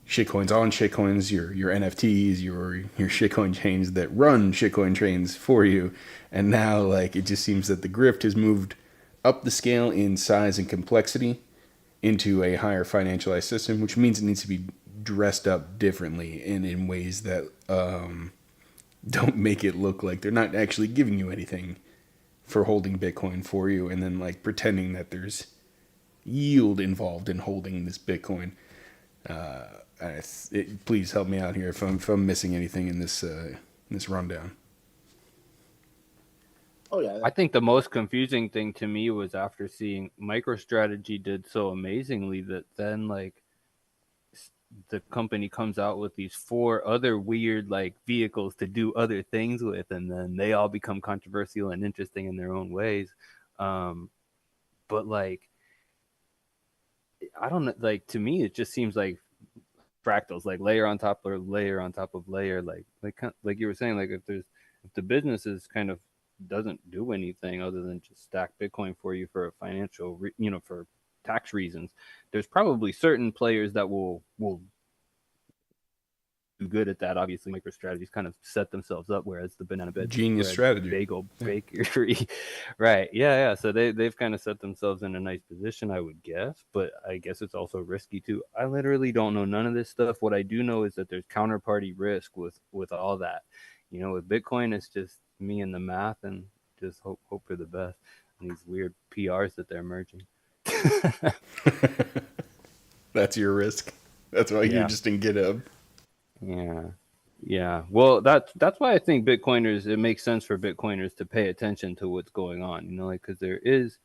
C: shitcoins on shitcoins, your NFTs, your shitcoin chains that run shitcoin trains for you. And now, like, it just seems that the grift has moved up the scale in size and complexity into a higher financialized system, which means it needs to be dressed up differently and in ways that don't make it look like they're not actually giving you anything for holding Bitcoin for you, and then, like, pretending that there's yield involved in holding this Bitcoin. Please help me out here if I'm missing anything in this rundown.
E: Oh yeah.
B: I think the most confusing thing to me was after seeing MicroStrategy did so amazingly that then, like, the company comes out with these 4 other weird, like, vehicles to do other things with, and then they all become controversial and interesting in their own ways. But, like, I don't know, like, to me it just seems like fractals, like layer on top or layer on top of layer, like you were saying, like, if the business is kind of doesn't do anything other than just stack Bitcoin for you for a financial for tax reasons, there's probably certain players that will do good at that. Obviously, MicroStrategy's kind of set themselves up, whereas the Banana
C: Genius strategy.
B: Bagel Bakery, right? Yeah. So they've kind of set themselves in a nice position, I would guess. But I guess it's also risky too. I literally don't know none of this stuff. What I do know is that there's counterparty risk with all that. With Bitcoin, it's just me and the math, and just hope for the best. And these weird PRs that they're merging.
C: That's your risk. That's why you're just in GitHub.
B: Yeah. Well, that's why I think Bitcoiners, it makes sense for Bitcoiners to pay attention to what's going on, like, because there is,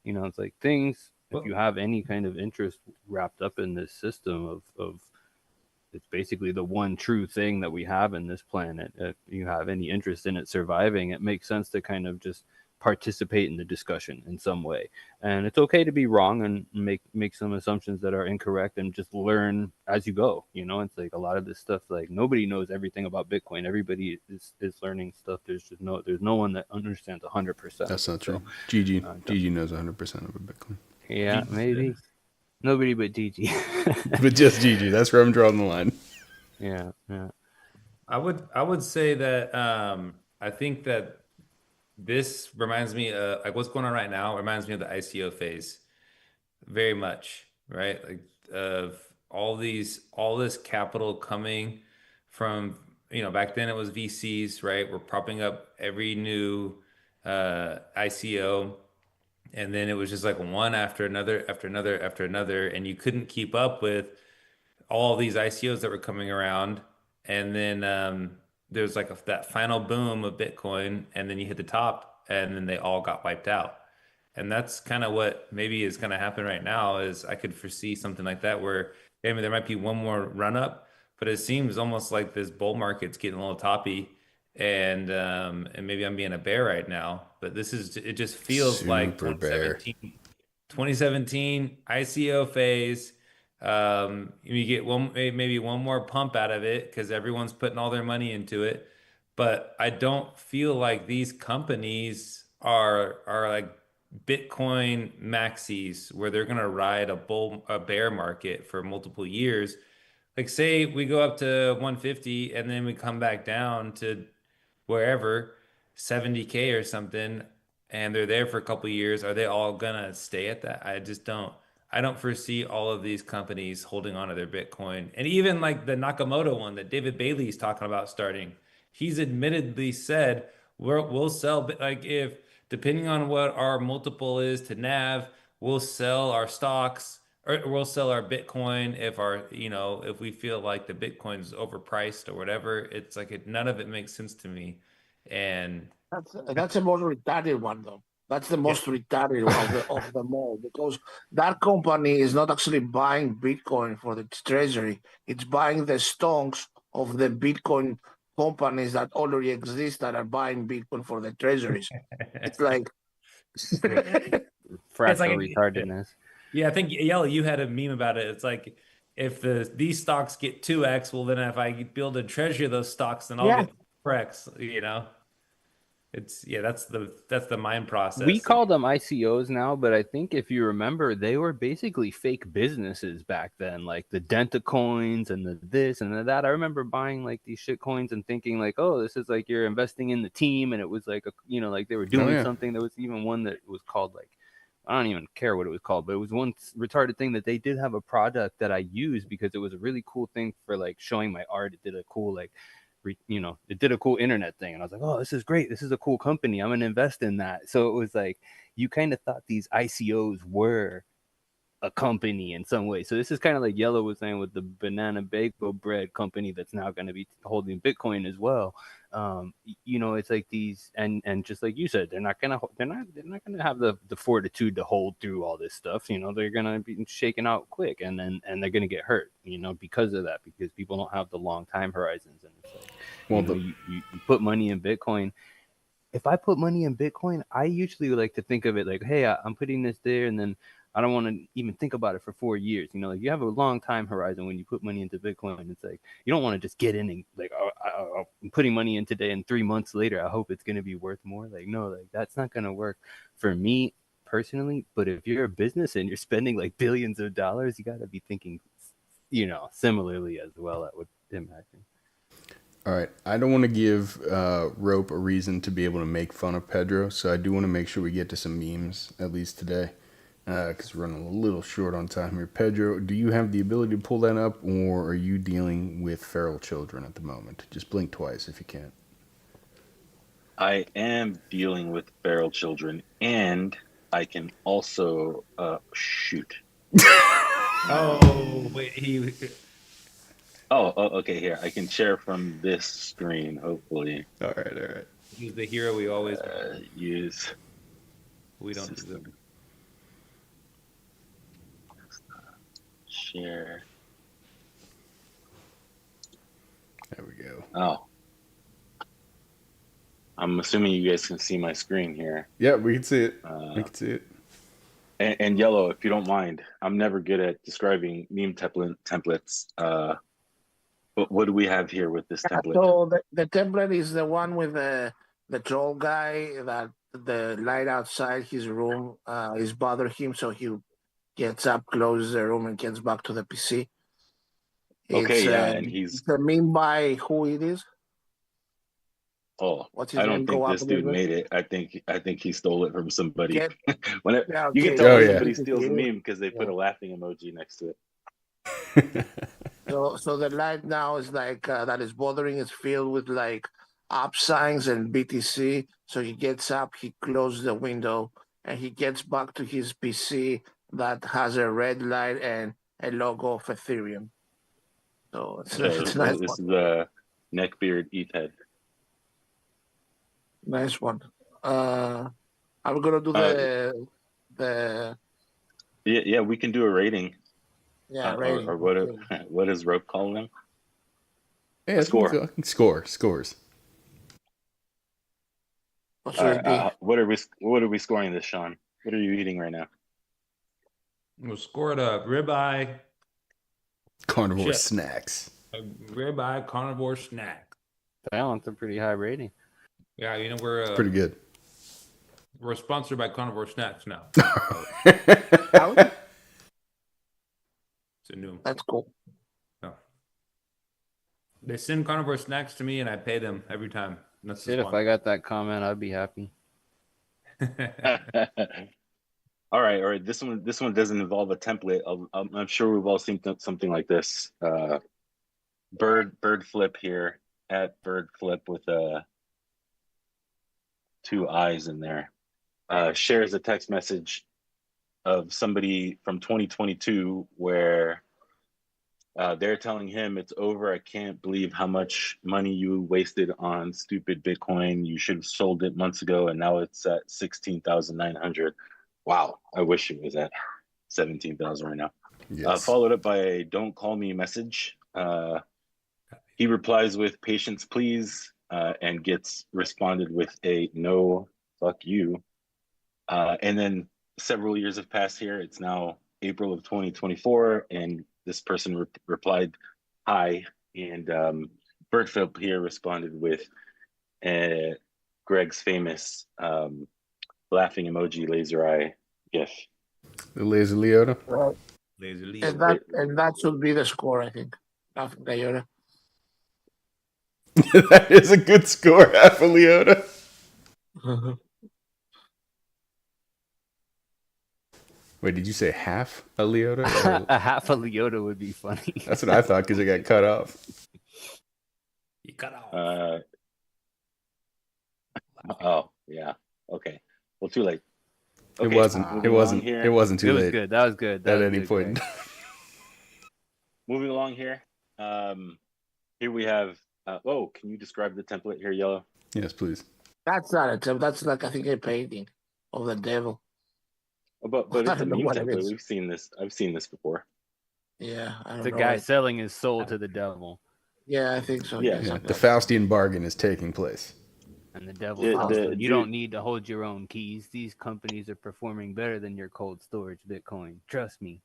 B: it's like things, if you have any kind of interest wrapped up in this system of it's basically the one true thing that we have in this planet. If you have any interest in it surviving, it makes sense to kind of just participate in the discussion in some way. And it's okay to be wrong and make some assumptions that are incorrect, and just learn as you go. It's like a lot of this stuff, like, nobody knows everything about Bitcoin. Everybody is learning stuff. There's no one that understands 100%.
C: That's not true. Gigi knows 100% of a Bitcoin.
B: Yeah, maybe. Nobody but Gigi.
C: But just Gigi. That's where I'm drawing the line.
B: Yeah.
D: I would say that I think that this reminds me like what's going on right now reminds me of the ICO phase very much, right? Like, of all this capital coming from, back then it was VCs, right? We're propping up every new ICO, and then it was just like one after another after another after another, and you couldn't keep up with all these ICOs that were coming around. And then there's like that final boom of Bitcoin, and then you hit the top, and then they all got wiped out. And that's kind of what maybe is going to happen right now. Is I could foresee something like that where there might be one more run up, but it seems almost like this bull market's getting a little toppy, and maybe I'm being a bear right now, but it just feels like
C: Super bear.
D: 2017 ICO phase. You get maybe one more pump out of it because everyone's putting all their money into it. But I don't feel like these companies are like Bitcoin maxis where they're gonna ride a bear market for multiple years. Like say we go up to 150 and then we come back down to wherever 70K or something, and they're there for a couple of years, are they all gonna stay at that? I don't foresee all of these companies holding on to their Bitcoin. And even like the Nakamoto one that David Bailey's talking about starting, he's admittedly said we'll sell like if depending on what our multiple is to NAV, we'll sell our stocks or we'll sell our Bitcoin if if we feel like the Bitcoin's overpriced or whatever. It's like none of it makes sense to me. And
E: That's the most retarded one, though. That's the
D: yeah,
E: most retarded of them all, because that company is not actually buying Bitcoin for its treasury. It's buying the stocks of the Bitcoin companies that already exist that are buying Bitcoin for the treasuries. It's like
D: it's
B: Fractal
D: like
B: retardedness.
D: yeah, I think Yellow, you had a meme about it. It's like if these stocks get 2x, well then if I build a treasury of those stocks, then I'll
E: yeah,
D: get 4x, It's yeah, that's the mind
B: We
D: process.
B: call them ICOs now, but I think if you remember, they were basically fake businesses back then, like the Denta coins and the this and the that. I remember buying like these shit coins and thinking like, oh, this is like you're investing in the team, and it was like like they were
C: Oh
B: doing
C: yeah.
B: something. There was even one that was called like I don't even care what it was called, but it was one retarded thing that they did have a product that I used because it was a really cool thing for like showing my art. It did a cool like it did a cool internet thing. And I was like, oh, this is great. This is a cool company. I'm going to invest in that. So it was like, you kind of thought these ICOs were a company in some way. So this is kind of like Yellow was saying with the banana bagel bread company that's now going to be holding Bitcoin as well. It's like these, and just like you said, they're not gonna have the fortitude to hold through all this stuff. They're gonna be shaken out quick, and they're gonna get hurt. Because of that, because people don't have the long time horizons, and it's like,
C: Well,
B: you put money in Bitcoin. If I put money in Bitcoin, I usually like to think of it like, hey, I'm putting this there, and then I don't want to even think about it for 4 years. Like you have a long time horizon when you put money into Bitcoin. It's like you don't want to just get in and like, I'm putting money in today, and 3 months later, I hope it's going to be worth more. Like, no, like that's not going to work for me personally. But if you're a business and you're spending like billions of dollars, you got to be thinking, similarly as well. That would imagine.
C: all right. I don't want to give Rope a reason to be able to make fun of Pedro, so I do want to make sure we get to some memes at least today, because we're running a little short on time here. Pedro, do you have the ability to pull that up, or are you dealing with feral children at the moment? Just blink twice if you can.
F: I am dealing with feral children, and I can also shoot.
D: Oh, wait,
F: Oh, okay. Here, I can share from this screen. Hopefully,
C: All right.
D: he's the hero we always
F: use
D: we don't
F: system.
D: deserve.
F: Share.
C: There we go.
F: Oh, I'm assuming you guys can see my screen here.
C: Yeah, we can see it. We can see it.
F: And Yellow, if you don't mind, I'm never good at describing meme templates. But what do we have here with this template?
E: so the template is the one with the troll guy that the light outside his room is bothering him, so he gets up, closes the room, and gets back to the PC.
F: Okay, yeah, and he's.
E: It's a meme by who it is.
F: Oh,
E: What's his
F: I
E: name?
F: don't think
E: Go up
F: this
E: a
F: dude
E: little bit.
F: made it. I think he stole it from somebody.
E: Get
F: Whenever,
E: yeah,
F: you can
E: okay.
F: tell
C: Oh,
F: when
C: yeah.
F: somebody steals a meme because they put
E: Yeah.
F: a laughing emoji next to it.
E: So the light now is like that is bothering is filled with like up signs and BTC. So he gets up, he closes the window, and he gets back to his PC that has a red light and a logo of Ethereum. So it's
F: Yeah,
E: a nice
F: this
E: one.
F: is a neckbeard ETH.
E: Nice one. I'm gonna do the
F: Yeah, we can do a rating.
E: rating.
F: Or what?
E: Okay.
F: What does Rope call them?
C: Yeah,
F: A score.
C: Scores.
E: What should it be?
F: What are we scoring this, Sean? What are you eating right now?
D: We'll score it a ribeye,
C: Carnivore
D: Shit.
C: snacks.
D: a ribeye carnivore snack.
B: That's a pretty high rating.
D: Yeah, you know we're
C: Pretty good.
D: we're sponsored by Carnivore Snacks now.
E: Out?
D: It's a new.
E: That's cool.
D: No. They send Carnivore Snacks to me, and I pay them every time. That's the
B: Shit, if I
D: sponsor.
B: got that comment, I'd be happy.
F: All right. This one doesn't involve a template. I'm sure we've all seen something like this. Bird flip here at bird flip with two eyes in there. Shares a text message of somebody from 2022 where they're telling him it's over. I can't believe how much money you wasted on stupid Bitcoin. You should have sold it months ago, and now it's at 16,900. Wow, I wish it was at 17,000 right now.
C: Yes.
F: Followed up by a "Don't call me" message. He replies with "Patience, please," and gets responded with a "No, fuck you." And then several years have passed here. It's now April of 2024, and this person replied, "Hi," and Birdflip here responded with Greg's famous laughing emoji laser eye gif.
C: The laser Leota.
E: Well,
D: Laser Lee.
E: and that should be the score, I think. Nothing, Leota.
C: That is a good score, half a Leota. Wait, did you say half a Leota? Or-
B: A half a Leota would be funny.
C: That's what I thought because it got cut off.
D: You cut off.
F: Oh yeah, okay. Well, too late.
C: It
F: Okay,
C: wasn't.
F: moving
C: It
F: along
C: wasn't.
F: here.
C: It wasn't
B: It
C: too
B: was
C: late
B: good. That was good. That
C: at
B: was
C: any
B: good,
C: point.
B: Greg.
F: Moving along here. Here we have. Oh, can you describe the template here, Yellow?
C: Yes, please.
E: That's not a temp. That's like, I think, a painting of the devil.
F: Oh, but
E: I
F: it's a
E: don't know
F: meme
E: what it
F: template.
E: is.
F: We've seen this. I've seen this before.
E: Yeah, I don't
B: The
E: know.
B: guy
E: what it-
B: selling his soul to the devil,
E: Yeah, I think so.
F: Yeah.
E: Yeah,
C: Yeah,
E: something
C: the
E: like that.
C: Faustian bargain is taking place.
B: and the devil
F: Yeah,
B: tells
F: the
B: him, "You
F: dude-
B: don't need to hold your own keys. These companies are performing better than your cold storage Bitcoin. Trust me."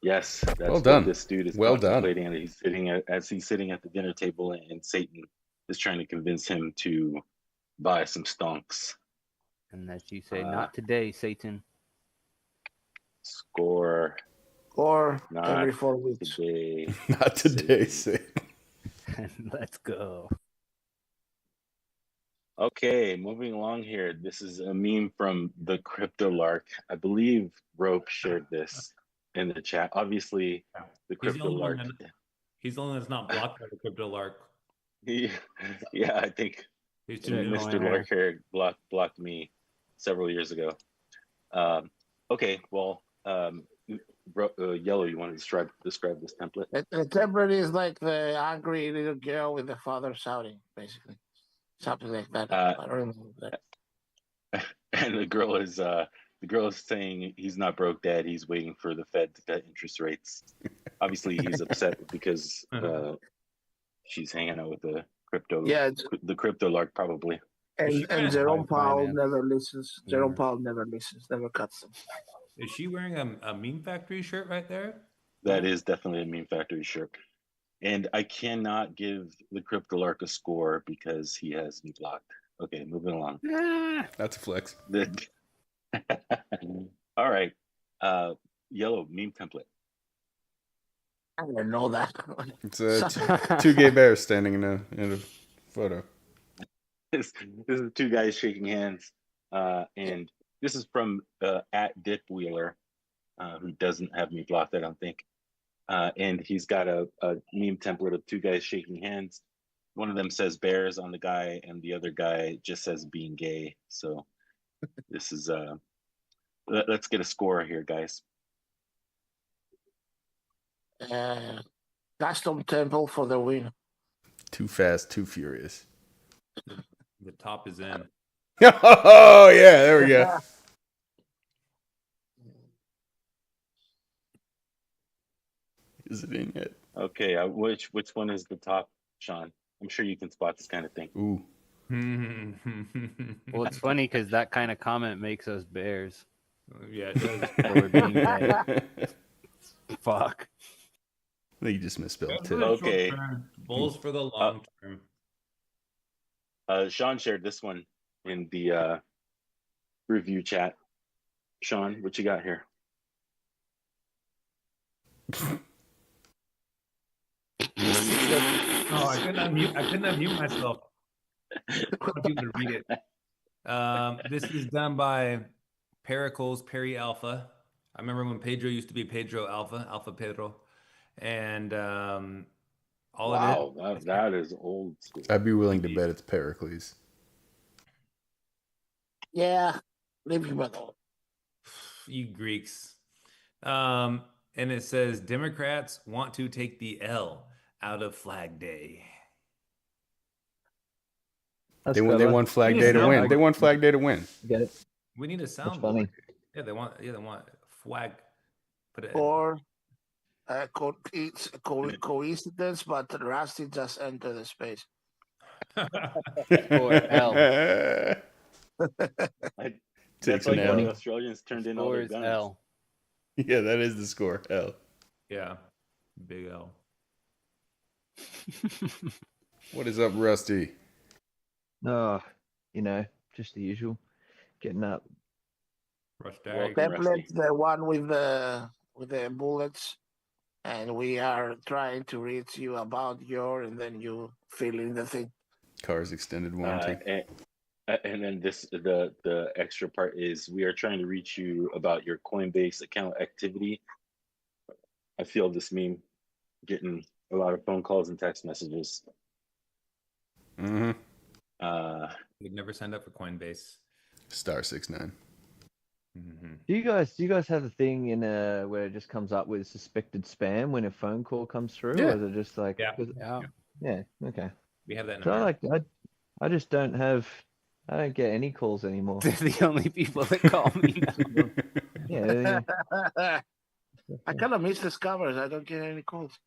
F: Yes, that's
C: Well
F: what
C: done.
F: this dude is
C: Well done.
F: contemplating, and as he's sitting at the dinner table, and Satan is trying to convince him to buy some stonks.
B: And that you say, "Not today, Satan."
F: Score
E: Or
F: not
E: every 4 weeks.
F: today.
C: Not today,
F: Satan.
C: Satan.
B: Let's go.
F: Okay, moving along here. This is a meme from the Crypto Lark. I believe Rope shared this in the chat. Obviously, the
D: He's the
F: Crypto
D: only one
F: Lark.
D: He's the only one that's not blocked by the Crypto Lark.
F: Yeah, I think
D: He's too new.
F: Mr. Lark here blocked me several years ago. Okay, well, Yellow, you want to describe this template?
E: The template is like the angry little girl with the father shouting, basically. Something like that. I don't remember that.
F: And the girl is saying he's not broke, Dad. He's waiting for the Fed to cut interest rates. Obviously, he's upset because she's hanging out with the Crypto Lark, probably.
E: And Jerome Powell
B: finance.
E: never listens. Jerome
B: Yeah.
E: Powell never listens, never cuts them.
D: Is she wearing a Meme Factory shirt right there?
F: That is definitely a Meme Factory shirt. And I cannot give the Crypto Lark a score because he has me blocked. Okay, moving along.
C: That's a flex.
F: All right. Yellow meme template.
E: I don't know that.
C: It's two gay bears standing in a photo.
F: This is two guys shaking hands. And this is from at Dick Wheeler, who doesn't have me blocked, I don't think. And he's got a meme template of two guys shaking hands. One of them says bears on the guy, and the other guy just says being gay. So this is let's get a score here, guys.
E: Custom temple for the win.
C: Too fast, too furious.
D: The top is in.
C: Oh yeah, there we go. Is it in yet?
F: Okay, which one is the top, Sean? I'm sure you can spot this kind of thing.
C: Ooh.
B: Well, it's funny because that kind of comment makes us bears.
D: Yeah, it does.
B: So we're being paid. Fuck.
C: I think you just misspelled
D: Bears for
C: tip.
D: the short
F: Okay.
D: term, bulls for the long term.
F: Sean shared this one in the review chat. Sean, what you got here?
D: Oh, I couldn't unmute myself. I want people to read it. This is done by Pericles Perry Alpha. I remember when Pedro used to be Pedro Alpha, Alpha Pedro, and all it
F: Wow,
D: is.
F: that is old school.
C: I'd be willing to bet it's Pericles.
E: Yeah, leave him alone.
D: You Greeks. And it says Democrats want to take the L out of Flag Day.
C: They won Flag Day to win. They won Flag Day to win.
G: Get it?
D: We need a soundboard.
G: funny.
D: Yeah, they want flag. Put it.
E: Or it's a coincidence, but Rusty just entered the space.
B: Or L.
F: That's like how the Australians turned in all their
B: Scores
F: guns.
B: L.
C: Yeah, that is the score. L.
D: Yeah, big L.
C: What is up, Rusty?
G: Oh, just the usual. Getting up.
D: Welcome,
E: Template, the one with the bullets, and we are trying to reach you about and then you fill in the thing.
C: Car's extended warranty.
F: And then the extra part is we are trying to reach you about your Coinbase account activity. I feel this meme getting a lot of phone calls and text messages.
C: Mm-hmm.
D: We've never signed up for Coinbase.
C: *69.
D: Mm-hmm.
G: Do you guys have the thing in where it just comes up with suspected spam when a phone call comes through?
C: Yeah.
G: Or is it just like
B: Yeah.
G: okay.
D: We have that in
G: So
D: America.
G: I just don't get any calls anymore.
B: They're the only people that call me.
G: Yeah.
E: I kind of miss the scammers. I don't get any calls.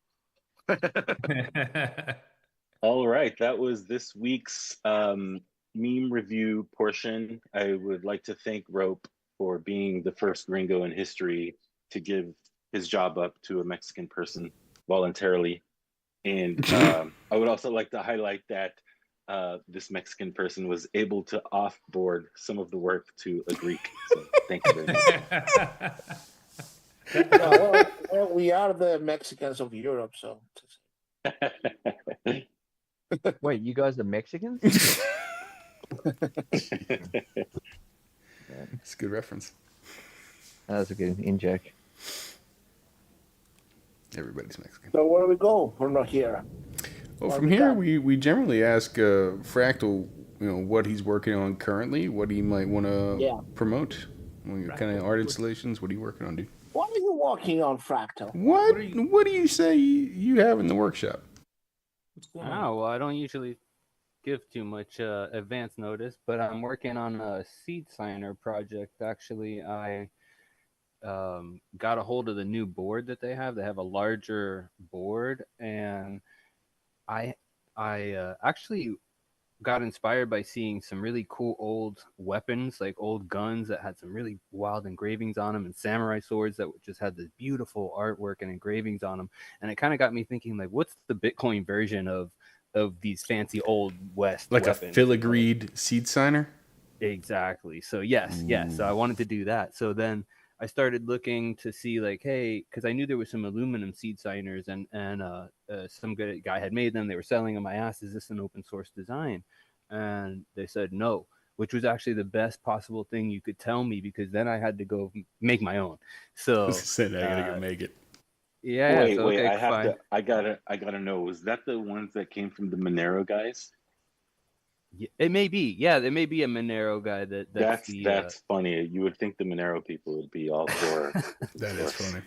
F: All right, that was this week's meme review portion. I would like to thank Rope for being the first gringo in history to give his job up to a Mexican person voluntarily. And I would also like to highlight that this Mexican person was able to offboard some of the work to a Greek. So thank you very much.
E: Well, we are the Mexicans of Europe, so.
G: Wait, you guys are Mexicans?
C: It's a good reference.
G: That was a good in-joke.
C: Everybody's Mexican.
E: So where do we go from here?
C: Well, from here, we generally ask Fractal, what he's working on currently, what he might want to promote. Kind of art installations. What are you working on, dude?
E: What are you working on, Fractal?
C: What do you say you have in the workshop?
D: What's going on?
B: Oh, well, I don't usually give too much advance notice, but I'm working on a seed signer project. Actually, I got a hold of the new board that they have. They have a larger board, and I actually got inspired by seeing some really cool old weapons, like old guns that had some really wild engravings on them, and samurai swords that just had this beautiful artwork and engravings on them. And it kind of got me thinking, like, what's the Bitcoin version of these fancy old West
C: like
B: weapons?
C: A filigreed seed signer?
B: Exactly. So yes. So I wanted to do that. So then I started looking to see, like, hey, because I knew there was some aluminum seed signers, and some good guy had made them. They were selling them. I asked, is this an open source design? And they said no, which was actually the best possible thing you could tell me, because then I had to go make my own. So
C: said I gotta go make it.
B: Yeah.
F: Wait,
B: so, okay,
F: I gotta know. Was that the ones that came from the Monero guys?
B: Yeah, it may be. Yeah, there may be a Monero guy
F: that's funny. You would think the Monero people would be all for.
C: That is funny.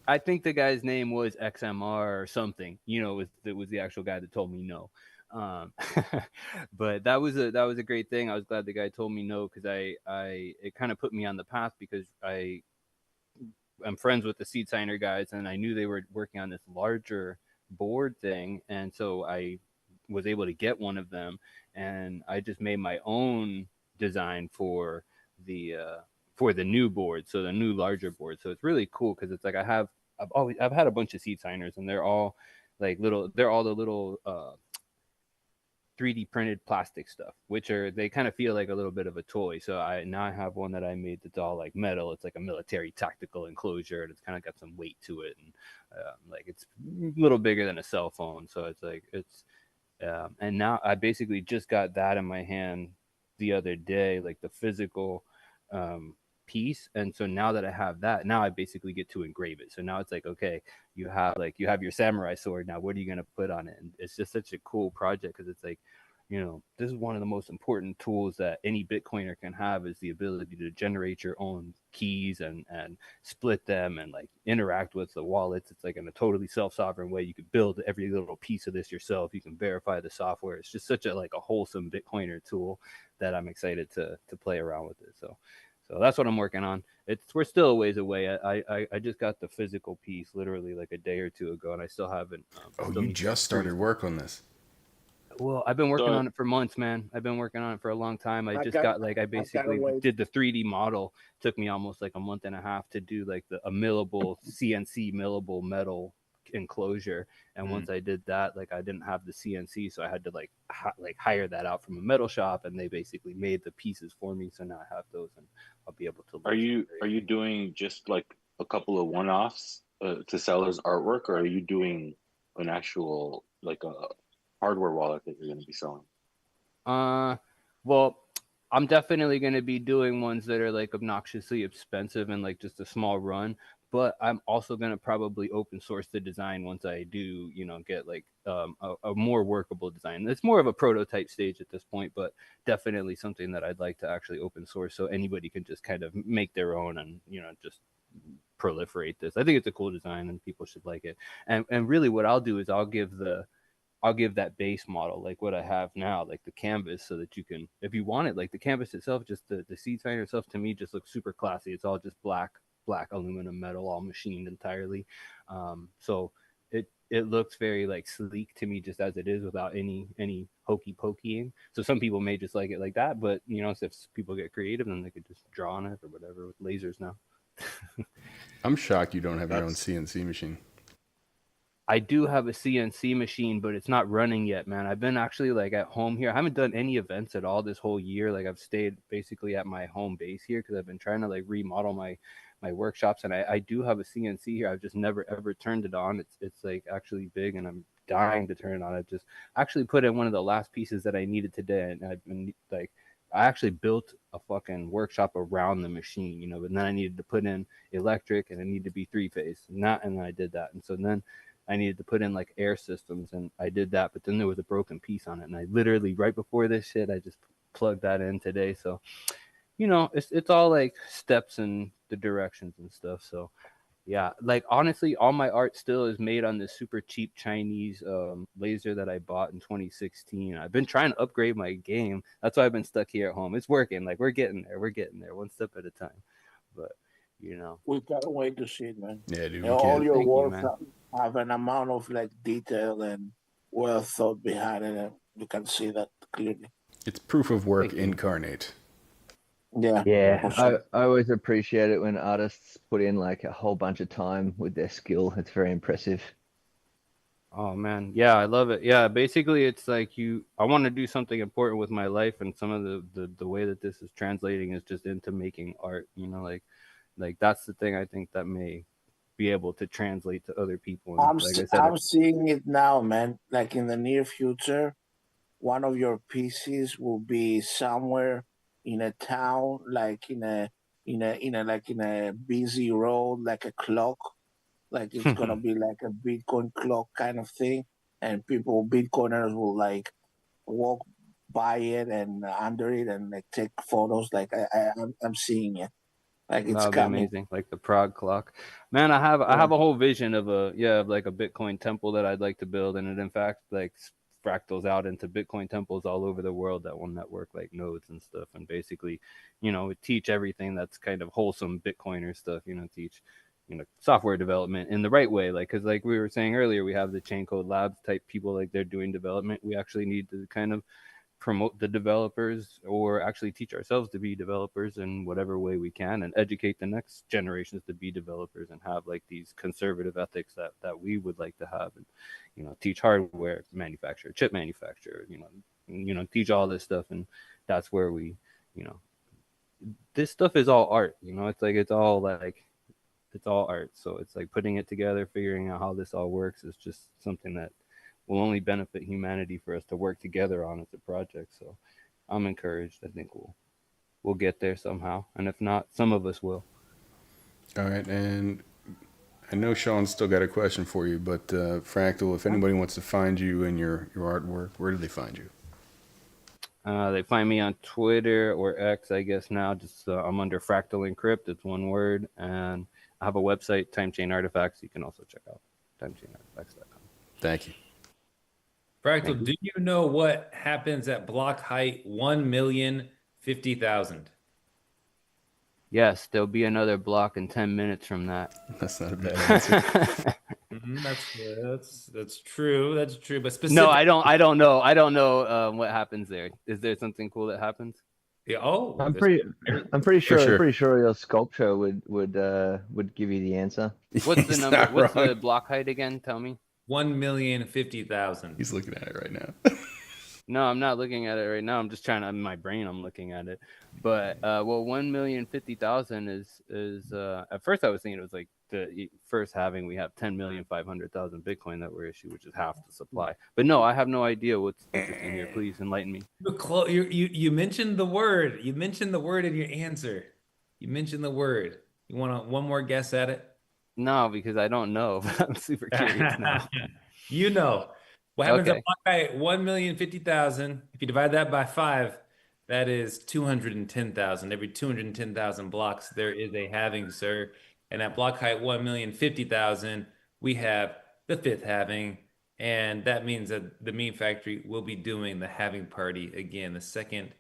B: I think the guy's name was XMR or something. It was the actual guy that told me no. But that was a great thing. I was glad the guy told me no, because it kind of put me on the path, because I'm friends with the seed signer guys, and I knew they were working on this larger board thing, and so I was able to get one of them, and I just made my own design the for the new board, so the new larger board. So it's really cool because it's like I've had a bunch of seed signers, and they're all like they're all the little 3D printed plastic stuff, which they kind of feel like a little bit of a toy. So I have one that I made that's all like metal. It's like a military tactical enclosure, and it's kind of got some weight to it, and like it's a little bigger than a cell phone. So it's like and now I basically just got that in my hand the other day, like the physical piece. And so now that I have that, now I basically get to engrave it. So now it's like, okay, you have your samurai sword. Now what are you going to put on it? And it's just such a cool project because it's like, this is one of the most important tools that any Bitcoiner can have, is the ability to generate your own keys and split them and like interact with the wallets. It's like in a totally self-sovereign way. You can build every little piece of this yourself. You can verify the software. It's just such a wholesome Bitcoiner tool that I'm excited to play around with it. So that's what I'm working on. We're still a ways away. I just got the physical piece literally like a day or two ago, and I still haven't.
C: You just started work on this?
B: Well, I've been working on it for months, man. I've been working on it for a long time. I basically did the 3D model. It took me almost like a month and a half to do like a millable CNC millable metal enclosure. And once I did that, like I didn't have the CNC, so I had to hire that out from a metal shop, and they basically made the pieces for me. So now I have those, and I'll be able to.
F: Are you doing just like a couple of one-offs to sell as artwork, or are you doing an actual like a hardware wallet that you're going to be selling?
B: Well, I'm definitely going to be doing ones that are like obnoxiously expensive and like just a small run, but I'm also going to probably open source the design once I do, get like a more workable design. It's more of a prototype stage at this point, but definitely something that I'd like to actually open source so anybody can just kind of make their own and, just proliferate this. I think it's a cool design and people should like it. And really what I'll do is I'll give that base model, like what I have now, like the canvas, so that you can, if you want it, like the canvas itself, just the seed signer itself, to me just looks super classy. It's all just black aluminum metal, all machined entirely. So it looks very like sleek to me just as it is, without any hokey pokeying. So some people may just like it like that, but if people get creative, then they could just draw on it or whatever with lasers now.
C: I'm shocked you don't have your own CNC machine.
B: I do have a CNC machine, but it's not running yet, man. I've been actually like at home here. I haven't done any events at all this whole year. Like I've stayed basically at my home base here because I've been trying to like remodel my workshops, and I do have a CNC here. I've just never ever turned it on. It's like actually big, and I'm dying to turn it on. I just actually put in one of the last pieces that I needed today, and I've been like, I actually built a fucking workshop around the machine, but then I needed to put in electric, and it needed to be 3-phase, and then I did that, and so then I needed to put in like air systems, and I did that, but then there was a broken piece on it, and I literally right before this shit, I just plugged that in today. So, it's all like steps and the directions and stuff. So yeah, like honestly, all my art still is made on this super cheap Chinese laser that I bought in 2016. I've been trying to upgrade my game. That's why I've been stuck here at home. It's working. Like we're getting there one step at a time. But
E: we gotta wait to see it, man.
C: Yeah, dude.
E: All your
B: Thank you,
E: work
B: man.
E: have an amount of like detail and well thought behind it, and you can see that clearly.
C: It's proof of work incarnate.
E: Yeah.
G: I always appreciate it when artists put in like a whole bunch of time with their skill. It's very impressive.
B: Oh man, yeah, I love it. Yeah, basically it's like I want to do something important with my life, and some of the way that this is translating is just into making art, like that's the thing I think that may be able to translate to other people. And
E: I'm seeing it now, man. Like in the near future, one of your pieces will be somewhere in a town, like in a busy road, like a clock. Like it's gonna be like a Bitcoin clock kind of thing, and Bitcoiners will like walk by it and under it and like take photos. Like I'm seeing it. Like it's
B: That'd be
E: coming.
B: amazing, like the Prague clock. Man, I have a whole vision of like a Bitcoin temple that I'd like to build, and it in fact like fractals out into Bitcoin temples all over the world that will network like nodes and stuff, and basically, teach everything that's kind of wholesome Bitcoiner stuff. Teach software development in the right way. Like, because like we were saying earlier, we have the chain code labs type people, like they're doing development. We actually need to kind of promote the developers, or actually teach ourselves to be developers in whatever way we can, and educate the next generations to be developers, and have like these conservative ethics that we would like to have, and teach hardware manufacturer, chip manufacturer, teach all this stuff. And that's where we, this stuff is all art. It's all art. So it's like putting it together, figuring out how this all works is just something that will only benefit humanity for us to work together on as a project. So I'm encouraged. I think we'll get there somehow, and if not, some of us will.
C: All right, and I know Sean's still got a question for you, but Fractal, if anybody wants to find you and your artwork, where do they find you?
B: They find me on Twitter or X, I guess now. Just I'm under Fractal Encrypt. It's one word, and I have a website, Timechain Artifacts. You can also check out timechainartifacts.com.
C: Thank you.
D: Fractal, do you know what happens at block height 1,050,000?
B: Yes, there'll be another block in 10 minutes from that.
C: That's not a bad answer.
D: That's true. That's true. But specific.
B: No, I don't know what happens there. Is there something cool that happens?
D: Yeah.
G: I'm pretty sure.
C: sure.
G: I'm pretty sure your sculpture would give you the answer.
B: What's the
C: He's
B: number?
C: not
B: What's
C: wrong.
B: the block height again? Tell me.
D: 1,050,000.
C: He's looking at it right now.
B: No, I'm not looking at it right now. I'm just trying to, in my brain, I'm looking at it. But, 1,050,000 is at first I was thinking it was like the first halving, we have 10,500,000 Bitcoin that were issued, which is half the supply. But no, I have no idea what's interesting here. Please enlighten me.
D: You mentioned the word. You mentioned the word in your answer. You mentioned the word. You want one more guess at it?
B: No, because I don't know, but I'm super curious now.
D: You know. What happens
B: Okay.
D: at block height 1,050,000? If you divide that by 5, that is 210,000. Every 210,000 blocks, there is a halving, sir. And at block height 1,050,000, we have the 5th halving. And that means that the meme factory will be doing the halving party again, the second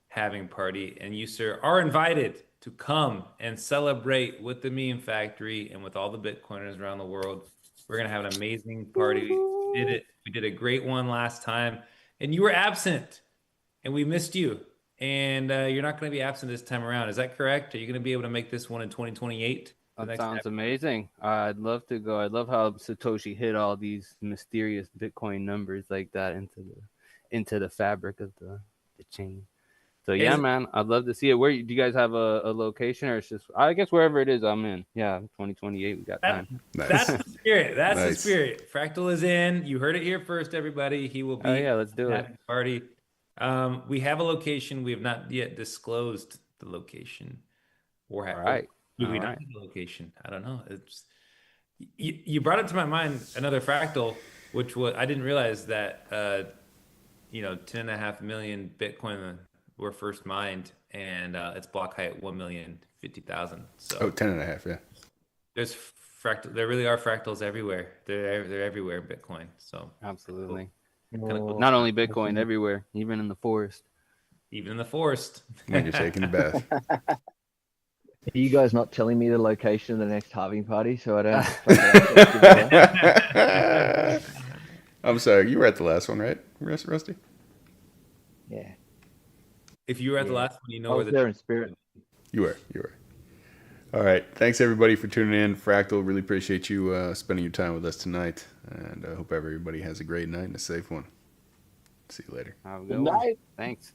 D: halving party. And you, sir, are invited to come and celebrate with the meme factory and with all the Bitcoiners around the world. We're going to have an amazing party. We did it. We did a great one last time. And you were absent. And we missed you. And you're not going to be absent this time around. Is that correct? Are you going to be able to make this one in 2028?
B: That sounds amazing. I'd love to go. I love how Satoshi hid all these mysterious Bitcoin numbers like that into the fabric of the chain. So yeah, man, I'd love to see it. Where do you guys have a location, or it's just, I guess wherever it is, I'm in. Yeah, 2028, we got time.
C: Nice.
D: That's the spirit. That's
C: Nice.
D: the spirit. Fractal is in. You heard it here first, everybody. He will be.
B: Oh yeah, let's do it.
D: at the party. We have a location. We have not yet disclosed the location.
B: All right.
D: Do we not have the location? I don't know. It's you brought it to my mind another fractal, which was I didn't realize that 10.5 million Bitcoin were first mined, and it's block height 1,050,000. So
C: 10.5, yeah.
D: there's fractal. There really are fractals everywhere. They're everywhere in Bitcoin. So
B: Absolutely.
D: Kinda cool.
B: Not only Bitcoin, everywhere, even in the forest.
D: Even in the forest.
C: When you're taking a bath.
G: Are you guys not telling me the location of the next halving party so I don't?
C: I'm sorry, you were at the last one, right, Rusty?
G: Yeah.
D: If you were at the
G: Yeah.
D: last one, you know
G: I
D: where
G: was there in spirit.
C: You were. All right. Thanks, everybody, for tuning in. Fractal, really appreciate you spending your time with us tonight. And I hope everybody has a great night and a safe one. See you later.
B: Have a
E: Good
B: good one.
E: night.
B: Thanks.